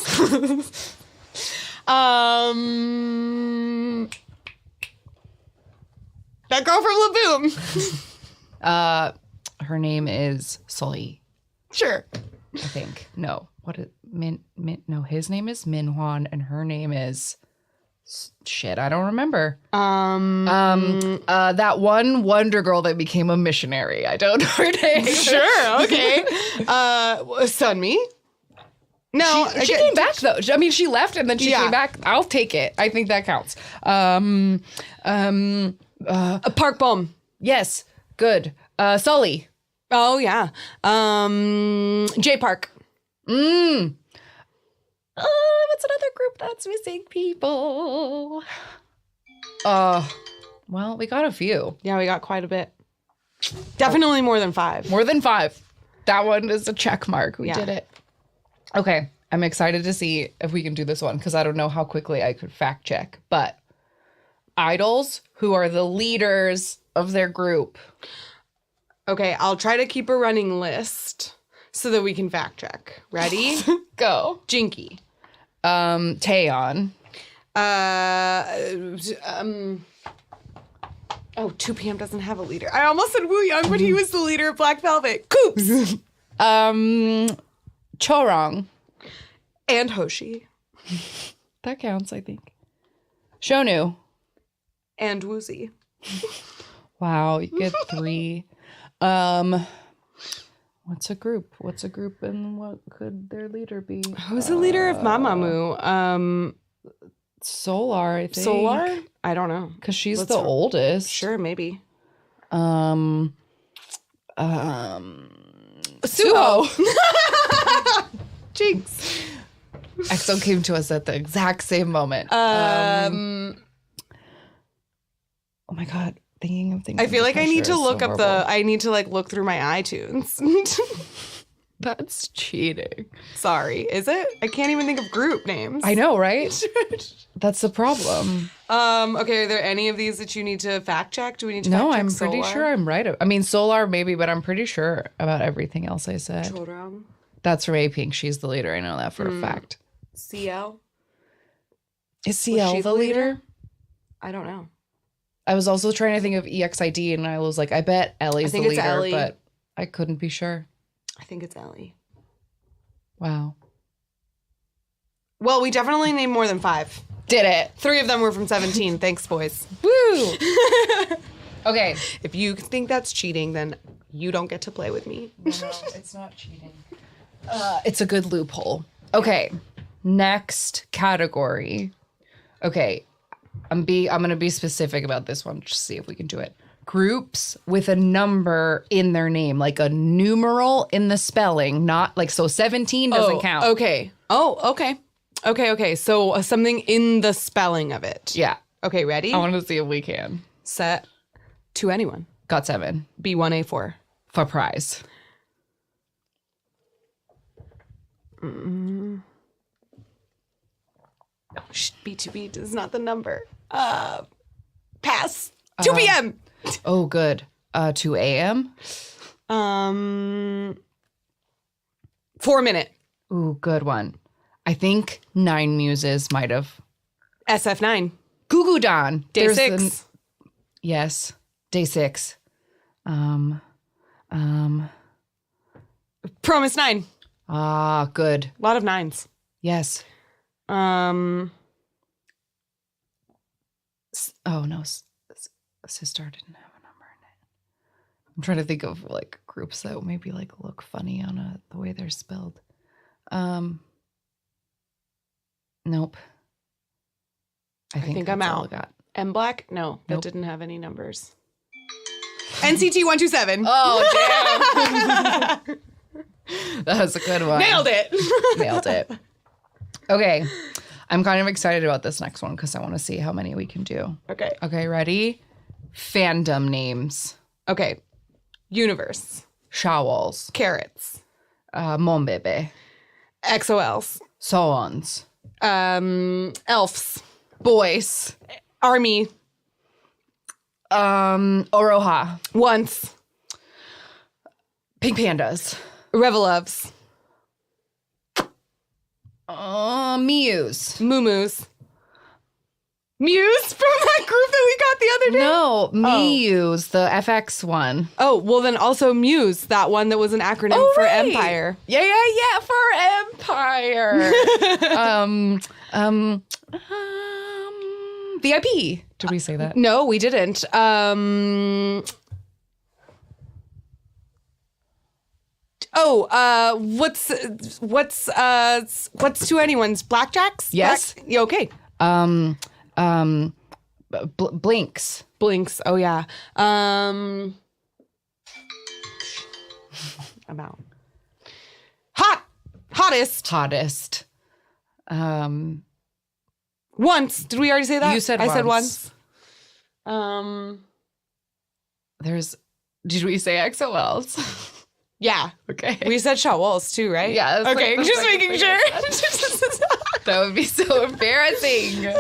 That girl from Laboom. Her name is Sully. Sure. I think. No. What is no, his name is Minhwan and her name is shit, I don't remember. That one Wonder Girl that became a missionary. I don't know her name. Sure, okay. Sunmi? No, she came back though. I mean, she left and then she came back. I'll take it. I think that counts. A Park Bom. Yes. Good. Sully. Oh, yeah. J Park. What's another group that's missing people? Well, we got a few. Yeah, we got quite a bit. Definitely more than 5. More than 5. That one is a check mark. We did it. Okay. I'm excited to see if we can do this one because I don't know how quickly I could fact check. But idols who are the leaders of their group. Okay, I'll try to keep a running list so that we can fact check. Ready? Go. Jinky. Taeyeon. 2 PM doesn't have a leader. I almost said Woo Young, but he was the leader of Black Velvet. Coops. Chorong. And Hoshi. That counts, I think. Shonu. And Woozy. Wow, you get 3. What's a group? And what could their leader be? Who's the leader of Mamamoo? Solar, I think. Solar? I don't know. Because she's the oldest. Sure, maybe. Suho. Jinx. EXO came to us at the exact same moment. Oh my God. Thinking of things. I feel like I need to look up horrible. I need to look through my iTunes. That's cheating. Sorry. Is it? I can't even think of group names. I know, right? That's the problem. Okay, are there any of these that you need to fact check? Do we need to fact check I'm pretty Solar? sure I'm right. I mean, Solar maybe, but I'm pretty sure about everything else I said. Chorong. That's from A-Pink. She's the leader. I know that for a fact. CL? Is CL the leader? I don't know. I was also trying to think of EXID, and I was like, I bet Ellie's the leader, Ellie. but I couldn't be sure. I think it's Ellie. Wow. Well, we definitely named more than 5. Did it. 3 of them were from 17. Thanks, boys. Woo! Okay. If you think that's cheating, then you don't get to play with me. No, it's not cheating. It's a good loophole. Okay. Next category. Okay. I'm going to be specific about this one. Just see if we can do it. Groups with a number in their name, like a numeral in the spelling, not like, so 17 doesn't count. Okay. Oh, okay. Okay. So something in the spelling of it. Yeah. Okay, ready? I want to see if we can. Set to anyone. Got 7. B1A4. For prize. No, B2B is not the number. Pass. 2 p.m. Oh, good. 2 a.m. 4 minute. Ooh, good one. I think 9 Muses might have. SF9. Gugudan. Day 6. Yes. Day 6. Promise 9. Ah, good. A lot of 9s. Yes. Oh no, Sister didn't have a number in it. I'm trying to think of like groups that maybe like look funny on the way they're spelled. Nope. I think I'm that's all out. I got. M Black? No, that Nope. didn't have any numbers. NCT 127. Oh damn! That was a good one. Nailed it. Nailed it. Okay, I'm kind of excited about this next one because I want to see how many we can do. Okay. Okay, ready? Fandom names. Okay. Universe. Shawls. Carrots. Monbebe. XOLs. Soons. Elves. Boys. Army. Oroha. Once. Pink Pandas. Reveloves. Muse. Moo-moos. Muse from that group that we got the other day? No, Muse, the FX one. Oh, well then also Muse, that one that was an acronym for right. Empire. Yeah, for Empire. VIP. Did we say that? No, we didn't. What's to anyone's? Blackjacks? Yes. Yeah, okay. Blinks. Blinks. Oh, yeah. I'm out. Hottest. Once. Did we already say that? You said I once. said once. Did we say XOLs? Yeah. Okay. We said Shawls too, right? Yeah. Okay, just making sure. That would be so embarrassing.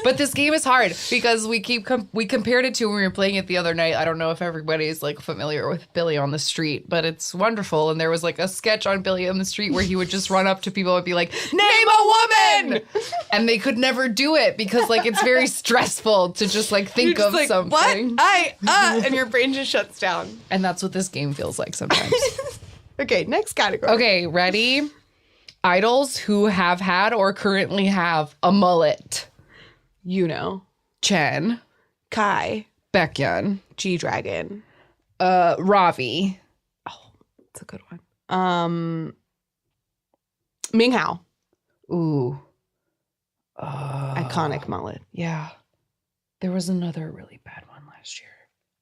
But this game is hard because we compared it to when we were playing it the other night. I don't know if everybody's like familiar with Billy on the Street, but it's wonderful. And there was like a sketch on Billy on the Street where he would just run up to people and be like, "Name a woman!" And they could never do it because like it's very stressful to just like think of like, something. What? And your brain just shuts down. And that's what this game feels like sometimes. Okay, next category. Okay, ready? Idols who have had or currently have a mullet. Chen. Kai. Baekhyun. G-Dragon. Ravi. Oh, that's a good one. Minghao. Ooh. Iconic mullet. Yeah. There was another really bad one last year.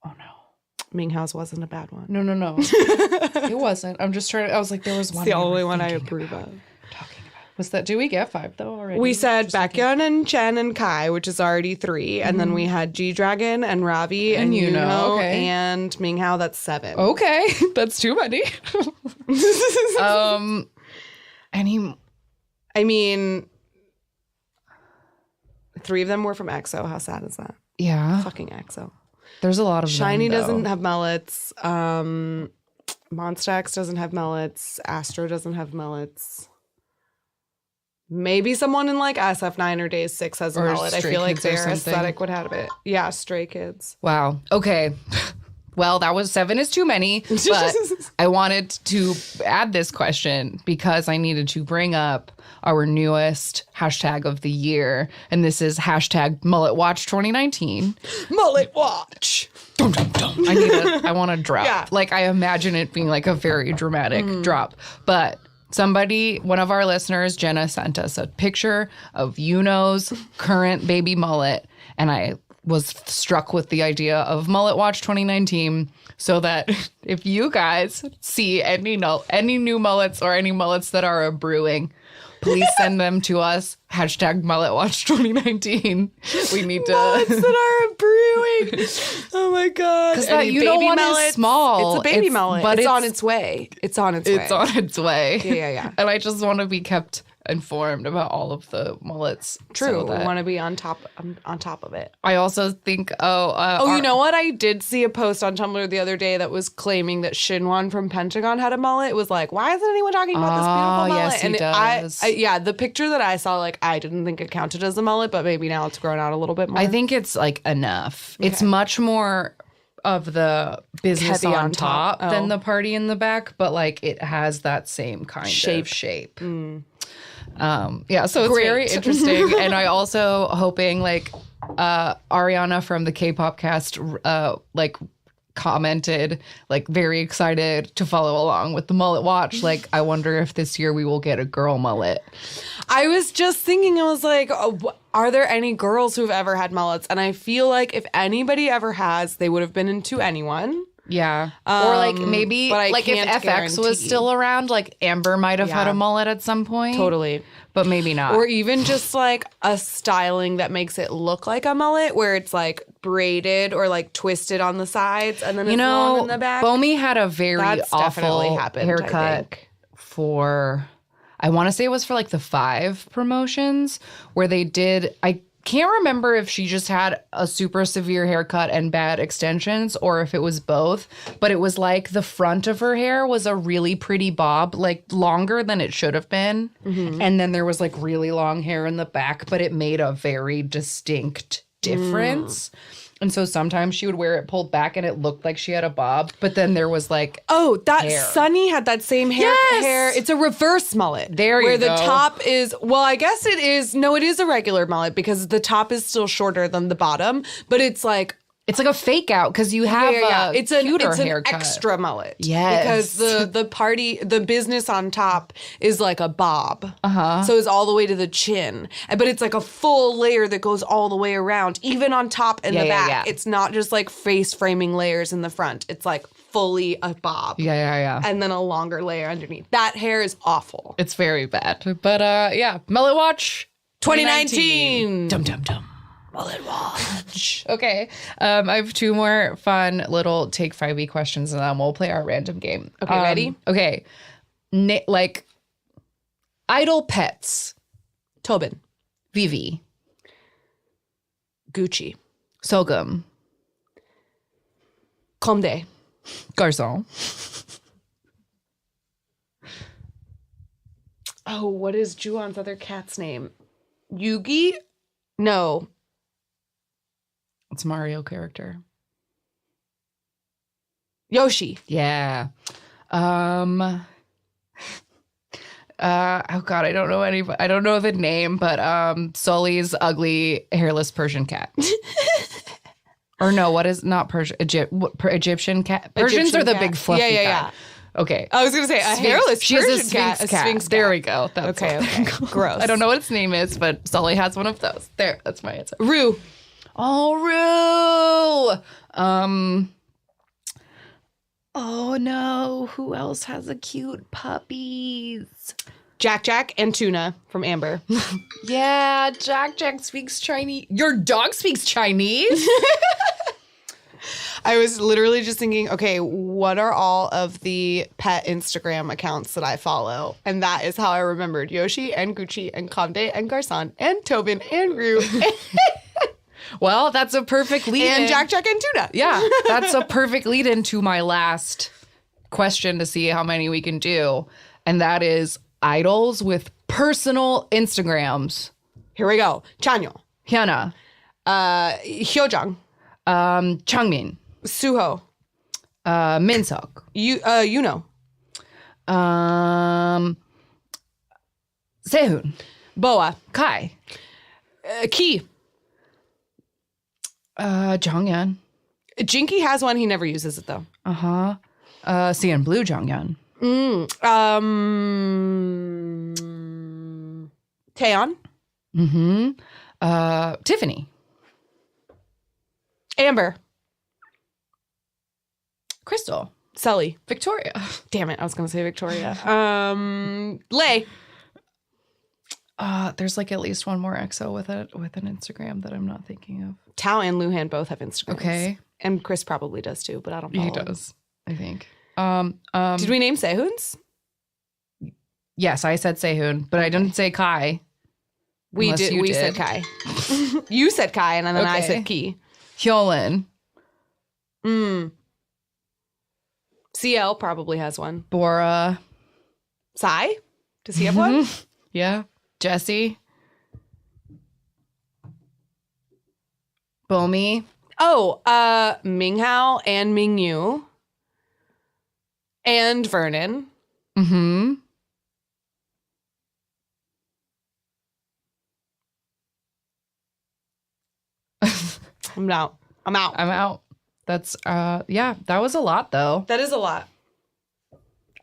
Oh no. Minghao's wasn't a bad one. No. It wasn't. I'm just trying to, I was like, there was one. It's the only one I approve of. Was that, did we get 5 though already? We said Baekhyun and Chen and Kai, which is already 3. And then we had G-Dragon and Ravi and Yuno okay. and Minghao. That's 7. Okay. That's too many. I mean, 3 of them were from EXO. How sad is that? Yeah. Fucking EXO. There's a lot of Shiny them, doesn't have mullets. Monsta X doesn't have mullets. Astro doesn't have mullets. Maybe someone in like SF9 or Days 6 has a mullet. I feel like their aesthetic would have it. Yeah, Stray Kids. Wow. Okay. Well, that was 7 is too many, but I wanted to add this question because I needed to bring up our newest hashtag of the year. And this is hashtag Mullet Watch 2019. Mullet Watch. Dum, dum, dum. I want to drop. Yeah. Like I imagine it being like a very dramatic drop. But one of our listeners, Jenna, sent us a picture of Yuno's current baby mullet. And I was struck with the idea of Mullet Watch 2019 so that if you guys see any new mullets or any mullets that are a brewing, please send them to us. Hashtag Mullet Watch 2019. We need to. Mullets that are brewing. Oh my God. Because that Yuno one is small. It's a baby mullet. But it's on its way. It's on its way. It's on its way. Yeah. And I just want to be kept informed about all of the mullets. True. We want to be on top of it. I also think, you know what? I did see a post on Tumblr the other day that was claiming that Shinwon from Pentagon had a mullet. It was like, why isn't anyone talking about this beautiful mullet? Yes, he does. Yeah, the picture that I saw, like, I didn't think it counted as a mullet, but maybe now it's grown out a little bit more. I think it's like enough. Okay. It's much more of the business on top than the party in the back, but like it has that same kind of shape. Yeah, so it's very interesting. And I also hoping like Ariana from the K-pop cast like commented like very excited to follow along with the mullet watch. Like I wonder if this year we will get a girl mullet. I was just thinking, I was like, are there any girls who've ever had mullets? And I feel like if anybody ever has, they would have been into anyone. Yeah. Or like maybe like if FX was still around, like Amber might have had a mullet at some point. Totally. But maybe not. Or even just like a styling that makes it look like a mullet where it's like braided or like twisted on the sides and then it's long in the back. Bomi had a very awful haircut for, I want to say it was for like the 5 promotions where they did, I can't remember if she just had a super severe haircut and bad extensions or if it was both, but it was like the front of her hair was a really pretty bob, like longer than it should have been. Mm-hmm. And then there was like really long hair in the back, but it made a very distinct difference. And so sometimes she would wear it pulled back and it looked like she had a bob, but then there was like hair. Sunny had that same hair. It's a reverse mullet. Where the top is, well, I guess it is, no, it is a regular mullet because the top is still shorter than the bottom, but it's like It's like a fake out because you have a It's cuter an haircut. extra mullet. Yes. Because the business on top is like a bob. So it's all the way to the chin. But it's like a full layer that goes all the way around, even on top and the back. Yeah. It's not just like face framing layers in the front. It's like fully a bob. Yeah. And then a longer layer underneath. That hair is awful. It's very bad. But yeah, Mullet Watch 2019. Dum dum dum. Mullet Watch. Okay. I have 2 more fun little Take 5e questions and then we'll play our random game. Okay, ready? Okay. Like idol pets. Tobin. Vivi. Gucci. Sogum. Comde. Garçon. Oh, what is Juwon's other cat's name? Yugi? No. It's a Mario character. Yoshi. Yeah. Oh God, I don't know I don't know the name, but Sully's ugly hairless Persian cat. Or no, what is not Persian? Egyptian cat. Persians Egyptian are the cat. big fluffy Yeah. cat. Okay. I was gonna say a hairless She has Persian a Sphinx cat. cat. A Sphinx There cat. we go. That's Okay. Gross. I don't know what its name is, but Sully has one of those. There, that's my answer. Rue. Oh, Rue. Oh no, who else has a cute puppies? Jack and Tuna from Amber. Yeah, Jack speaks Chinese. Your dog speaks Chinese? I was literally just thinking, okay, what are all of the pet Instagram accounts that I follow? And that is how I remembered Yoshi and Gucci and Comde and Garçon and Tobin and Rue Well, that's a perfect lead and in. Jack and Tuna. Yeah, that's a perfect lead into my last question to see how many we can do. And that is idols with personal Instagrams. Here we go. Chanyeol. Hyuna. Hyojang. Changmin. Suho. Minsuk. Yuno. Sehun. Boa. Kai. Key. Jonghyun. Jinky has one. He never uses it though. CN Blue Jonghyun. Taeyeon. Tiffany. Amber. Crystal. Sully. Victoria. Damn it. I was going to say Victoria. Lay. There's like at least one more EXO with an Instagram that I'm not thinking of. Tao and Luhan both have Instagrams. Okay. And Chris probably does too, but I don't follow He him. does, I think. Did we name Sehun's? Yes, I said Sehun, but I didn't say Kai. We Unless did. you We did. said Kai. You said Kai, and then I Okay. said Ki. Hyolyn. CL probably has one. Bora. Sai? Does he have one? Yeah. Jesse. Bomi. Oh, Minghao and Mingyu. And Vernon. Mm-hmm. I'm out. I'm out. That's yeah, that was a lot though. That is a lot.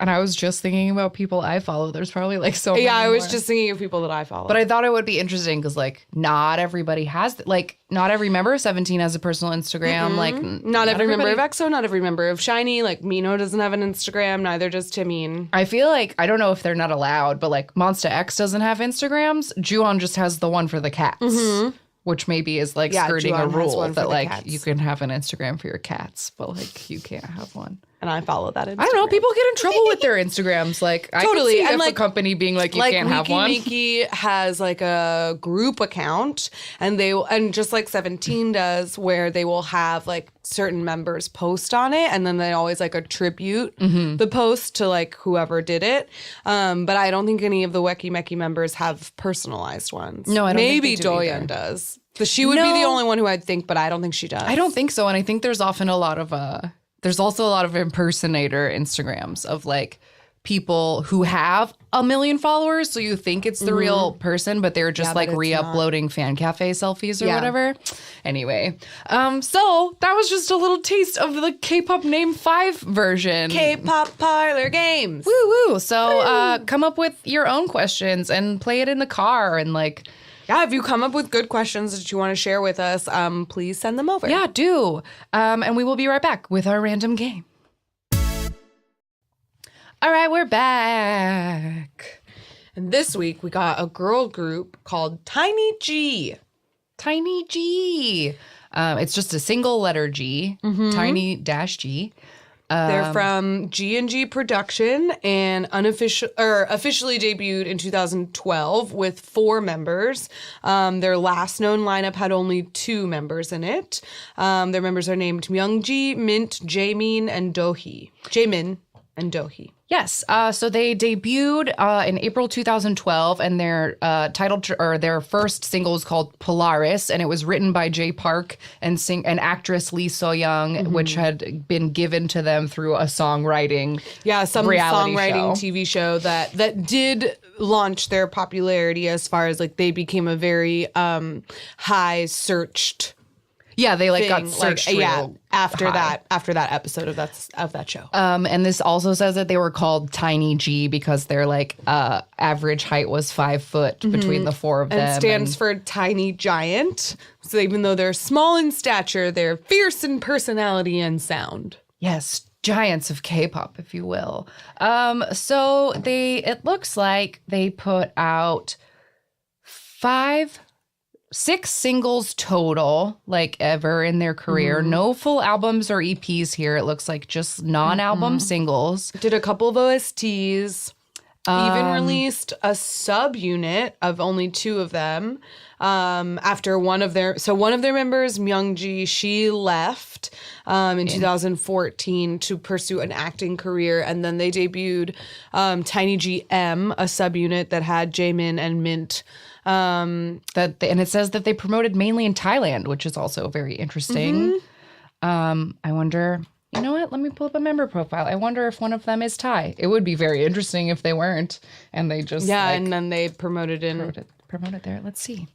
And I was just thinking about people I follow. There's probably like so many Yeah, I was more. just thinking of people that I follow. But I thought it would be interesting because like not everybody has not every member of 17 has a personal Instagram. Like not every member of everybody- EXO, not every member of SHINee. Like Mino doesn't have an Instagram, neither does Timeen. I feel like I don't know if they're not allowed, but like Monsta X doesn't have Instagrams. Juwon just has the one for the cats. Which maybe is like Yeah, skirting a Juwon has rule one for that the like cats. you can have an Instagram for your cats, but like you can't have one. And I follow that Instagram. I don't know. People get in trouble with their Instagrams. Like I Totally, can see and, if like- a company being like you can't have one. Miki has like a group account, and just like 17 does, where they will have like certain members post on it, and then they always like attribute the post to like whoever did it. But I don't think any of the Weki Meki members have personalized ones. No, I don't think Maybe they do Doyeon either. does. So she would be the No. only one who I'd think, but I don't think she does. I don't think so. And I think there's often a lot of there's also a lot of impersonator Instagrams of like people who have 1 million followers, so you think it's the real person, but they're just like re-uploading fan cafe selfies or whatever. Anyway, so that was just a little taste of the K-pop Name 5 version. Kpop Parlour Games. Woo woo. So come up with your own questions and play it in the car and like... Yeah, if you come up with good questions that you want to share with us, please send them over. Yeah, do. And we will be right back with our random game. All right, we're back. And this week we got a girl group called Tiny G. Tiny G. It's just a single letter G. Tiny-G. They're from G&G Production and officially debuted in 2012 with 4 members. Their last known lineup had only 2 members in it. Their members are named Myungji, Mint, Jaemin, and Dohee. Jaemin and Dohee. Yes. So they debuted in April 2012, and their their first single is called Polaris, and it was written by Jay Park and actress Lee So-young, which had been given to them through a songwriting songwriting show. TV show that did launch their popularity as far as like they became a very high searched. Yeah, they like got searched after that episode of that show. And this also says that they were called Tiny G because their like average height was 5 foot between the 4 of them. And stands for tiny giant. So even though they're small in stature, they're fierce in personality and sound. Yes, giants of K-pop, if you will. So it looks like they put out 6 singles total, like ever in their career. No full albums or EPs here. It looks like just non-album singles. Did a couple of OSTs. Even released a subunit of only 2 of them. After one of their members, Myungji, she left in 2014 to pursue an acting career, and then they debuted Tiny GM, a subunit that had Jaemin and Mint. And it says that they promoted mainly in Thailand, which is also very interesting. I wonder, you know what? Let me pull up a member profile. I wonder if one of them is Thai. It would be very interesting if they weren't, and they just and then they promoted there. Let's see.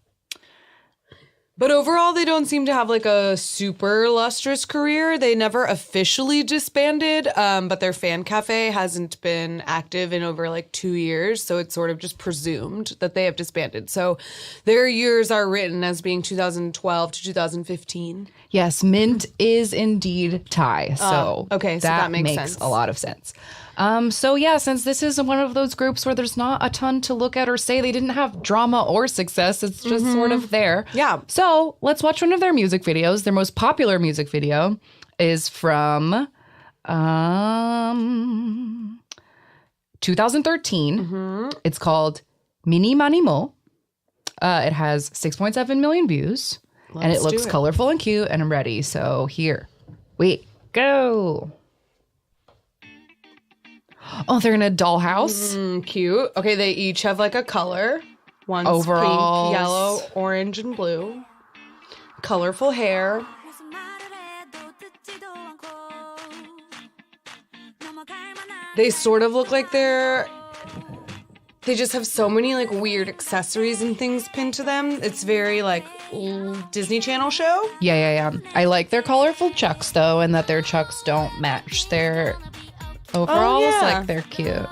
But overall, they don't seem to have like a super lustrous career. They never officially disbanded, but their fan cafe hasn't been active in over like 2 years. So it's sort of just presumed that they have disbanded. So their years are written as being 2012 to 2015. Yes, Mint is indeed Thai. So okay, so that makes sense. A lot of sense. So yeah, since this is one of those groups where there's not a ton to look at or say, they didn't have drama or success. It's just sort of there. Yeah. So let's watch one of their music videos. Their most popular music video is from 2013. It's called Mini Mani Mo. It has 6.7 million views. And it looks colorful and cute, and I'm ready. So here we go. Oh, they're in a dollhouse. Cute. Okay, they each have like a color. One's Overalls. pink, yellow, orange, and blue. Colorful hair. They sort of look like they just have so many like weird accessories and things pinned to them. It's very like Disney Channel show. Yeah. I like their colorful chucks though, and that their chucks don't match their overalls. Oh, yeah. Like they're cute.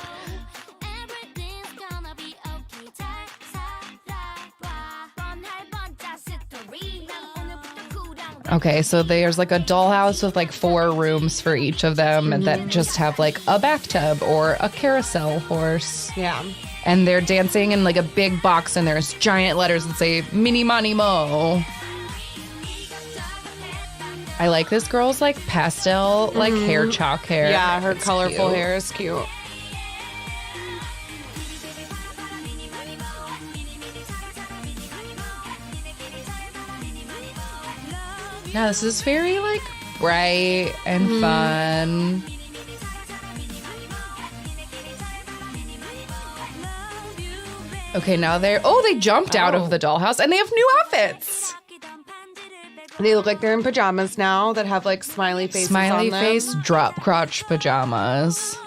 Okay, so there's like a dollhouse with like 4 rooms for each of them, and that just have like a bathtub or a carousel horse. Yeah. And they're dancing in like a big box, and there's giant letters that say Mini Mani Mo. I like this girl's like pastel, like hair chalk hair. Yeah, her It's colorful cute. hair is cute. Yeah, this is very like bright and fun. Okay, now they jumped out of the dollhouse and they have new outfits. They look like they're in pajamas now that have like smiley faces on them. Smiley face drop crotch pajamas.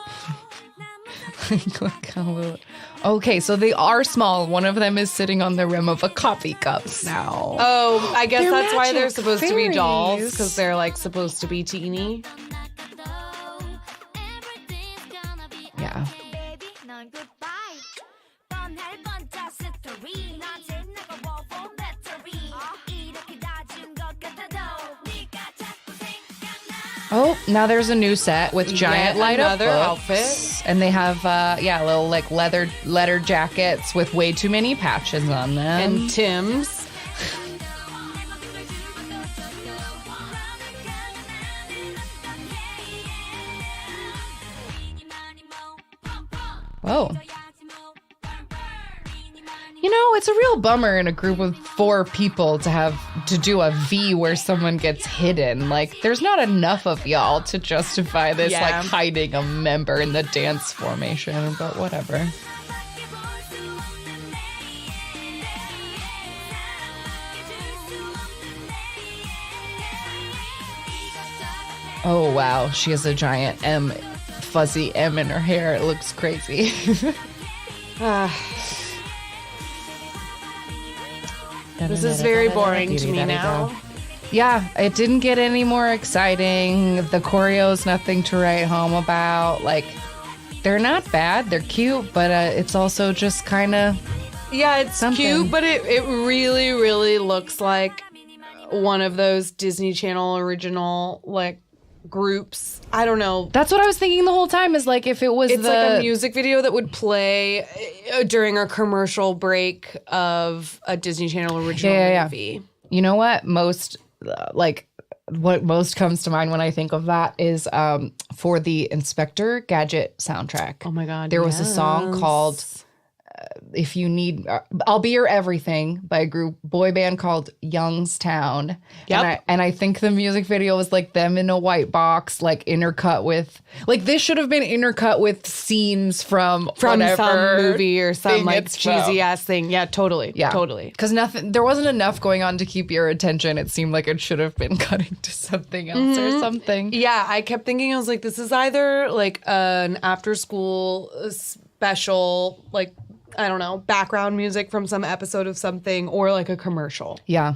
Look how little. Okay, so they are small. One of them is sitting on the rim of a coffee cup now. Oh, I guess They're that's why they're magic supposed to be dolls, fairies. because they're like supposed to be teeny. Yeah. Oh, now there's a new set with giant Yet light up another books. outfit. And they have little like leather jackets with way too many patches on them. And Tim's. Whoa. You know, it's a real bummer in a group of 4 people to have to do a V where someone gets hidden. Like, there's not enough of y'all to justify this, Yeah. like, hiding a member in the dance formation, but whatever. Oh, wow. She has a giant fuzzy M in her hair. It looks crazy. This is very boring to me now. Yeah, it didn't get any more exciting. The choreo's nothing to write home about. Like, they're not bad. They're cute, but it's also just kind of Yeah, it's something. cute, but it really, really looks like one of those Disney Channel original, like, groups. I don't know. That's what I was thinking the whole time, is like if it was It's like a music video that would play during a commercial break of a Disney Channel original movie. You know what? What most comes to mind when I think of that is for the Inspector Gadget soundtrack. Oh my God. There was a song called If You Need, I'll Be Your Everything by a boy band called Youngstown. Yep. And I think the music video was like them in a white box, like intercut with, like this should have been intercut with scenes from some whatever movie or some thing like it's cheesy from. ass thing. Yeah, totally. Yeah. Totally. Because there wasn't enough going on to keep your attention. It seemed like it should have been cutting to something else or something. Yeah, I kept thinking, I was like, this is either like an after school special, like, I don't know, background music from some episode of something, or like a commercial. Yeah.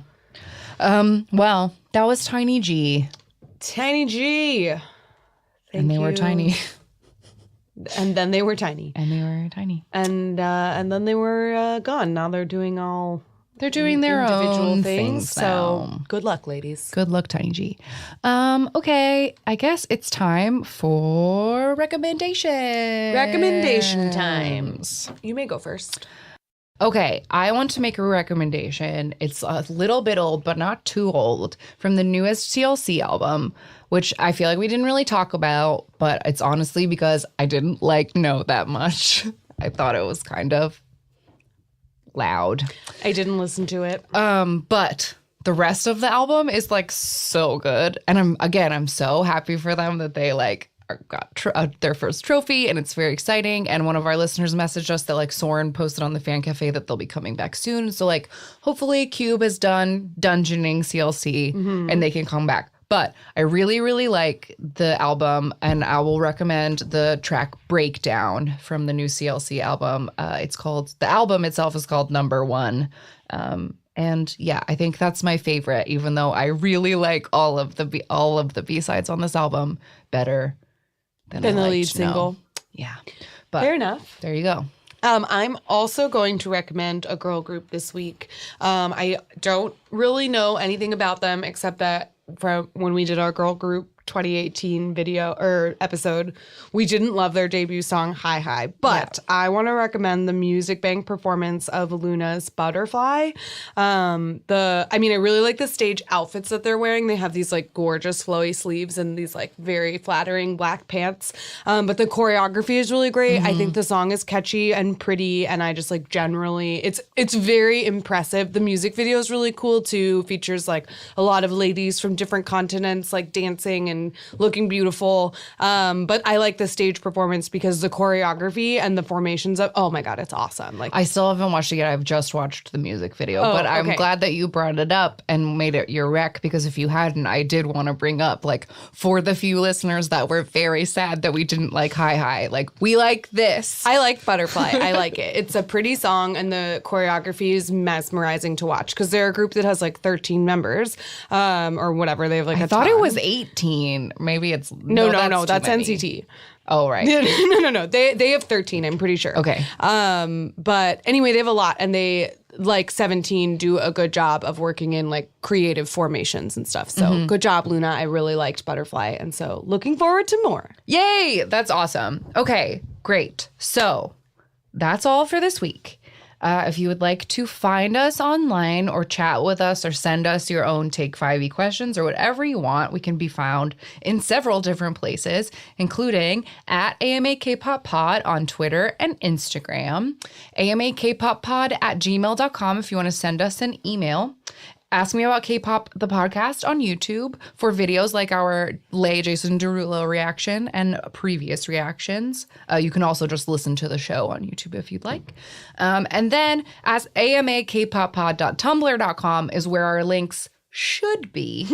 Well, that was Tiny G. Tiny G. And they were tiny. And then they were tiny. And they were tiny. And then they were gone. Now they're doing all They're doing their individual own things. So now. good luck, ladies. Good luck, Tiny G. Okay, I guess it's time for recommendations. Recommendation times. You may go first. Okay, I want to make a recommendation. It's a little bit old, but not too old, from the newest TLC album, which I feel like we didn't really talk about, but it's honestly because I didn't like Know that much. I thought it was kind of loud. I didn't listen to it. But the rest of the album is like so good. And I'm so happy for them that they like got their first trophy, and it's very exciting. And one of our listeners messaged us that like Soren posted on the fan cafe that they'll be coming back soon. So like hopefully Cube has done dungeoning CLC and they can come back. But I really, really like the album, and I will recommend the track Breakdown from the new CLC album. The album itself is called Number One. And yeah, I think that's my favorite, even though I really like all of the B-sides on this album better than Then I the liked lead No. single. Yeah. But Fair enough. there you go. I'm also going to recommend a girl group this week. I don't really know anything about them except that from when we did our girl group 2018 video or episode, we didn't love their debut song Hi Hi, but I want to recommend the music bank performance of Luna's Butterfly. I really like the stage outfits that they're wearing. They have these like gorgeous flowy sleeves and these like very flattering black pants. But the choreography is really great. I think the song is catchy and pretty, and I just like generally it's very impressive. The music video is really cool too. Features like a lot of ladies from different continents like dancing and looking beautiful. But I like the stage performance because the choreography and the formations of, oh my God, it's awesome. Like I still haven't watched it yet. I've just watched the music video, but I'm okay. glad that you brought it up. And made it your rec, because if you hadn't, I did want to bring up, like, for the few listeners that were very sad that we didn't like Hi, like, we like this. I like Butterfly. I like it. It's a pretty song, and the choreography is mesmerizing to watch because they're a group that has like 13 members, or whatever. They have like I thought it was 18. Maybe it's no. That's NCT. Oh, right. No. They have 13, I'm pretty sure. Okay. But anyway, they have a lot, and they, like 17, do a good job of working in like creative formations and stuff. So good job, Luna. I really liked Butterfly, and so looking forward to more. Yay! That's awesome. Okay, great. So that's all for this week. If you would like to find us online or chat with us or send us your own Take 5e questions or whatever you want, we can be found in several different places, including at AMA Kpop Pod on Twitter and Instagram, amakpoppod@gmail.com if you want to send us an email. Ask Me About K-Pop, the podcast, on YouTube for videos like our Lay Jason Derulo reaction and previous reactions. You can also just listen to the show on YouTube if you'd like. And then as amakpoppod.tumblr.com is where our links should be.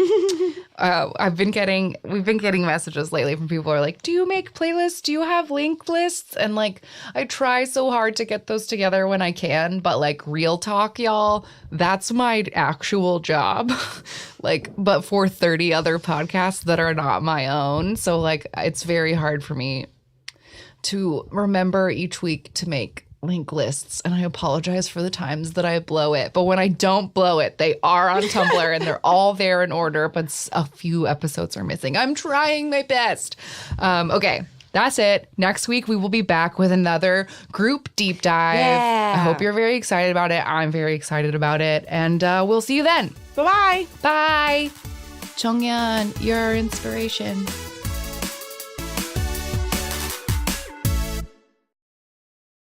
We've been getting messages lately from people who are like, do you make playlists? Do you have link lists? And like, I try so hard to get those together when I can, but like, real talk, y'all, that's my actual job. Like, but for 30 other podcasts that are not my own. So like, it's very hard for me to remember each week to make link lists, and I apologize for the times that I blow it. But when I don't blow it, they are on Tumblr and they're all there in order, but a few episodes are missing. I'm trying my best. Okay, that's it. Next week, we will be back with another group deep dive. Yeah. I hope you're very excited about it. I'm very excited about it. And we'll see you then. Bye-bye. Bye. Jonghyun, your inspiration.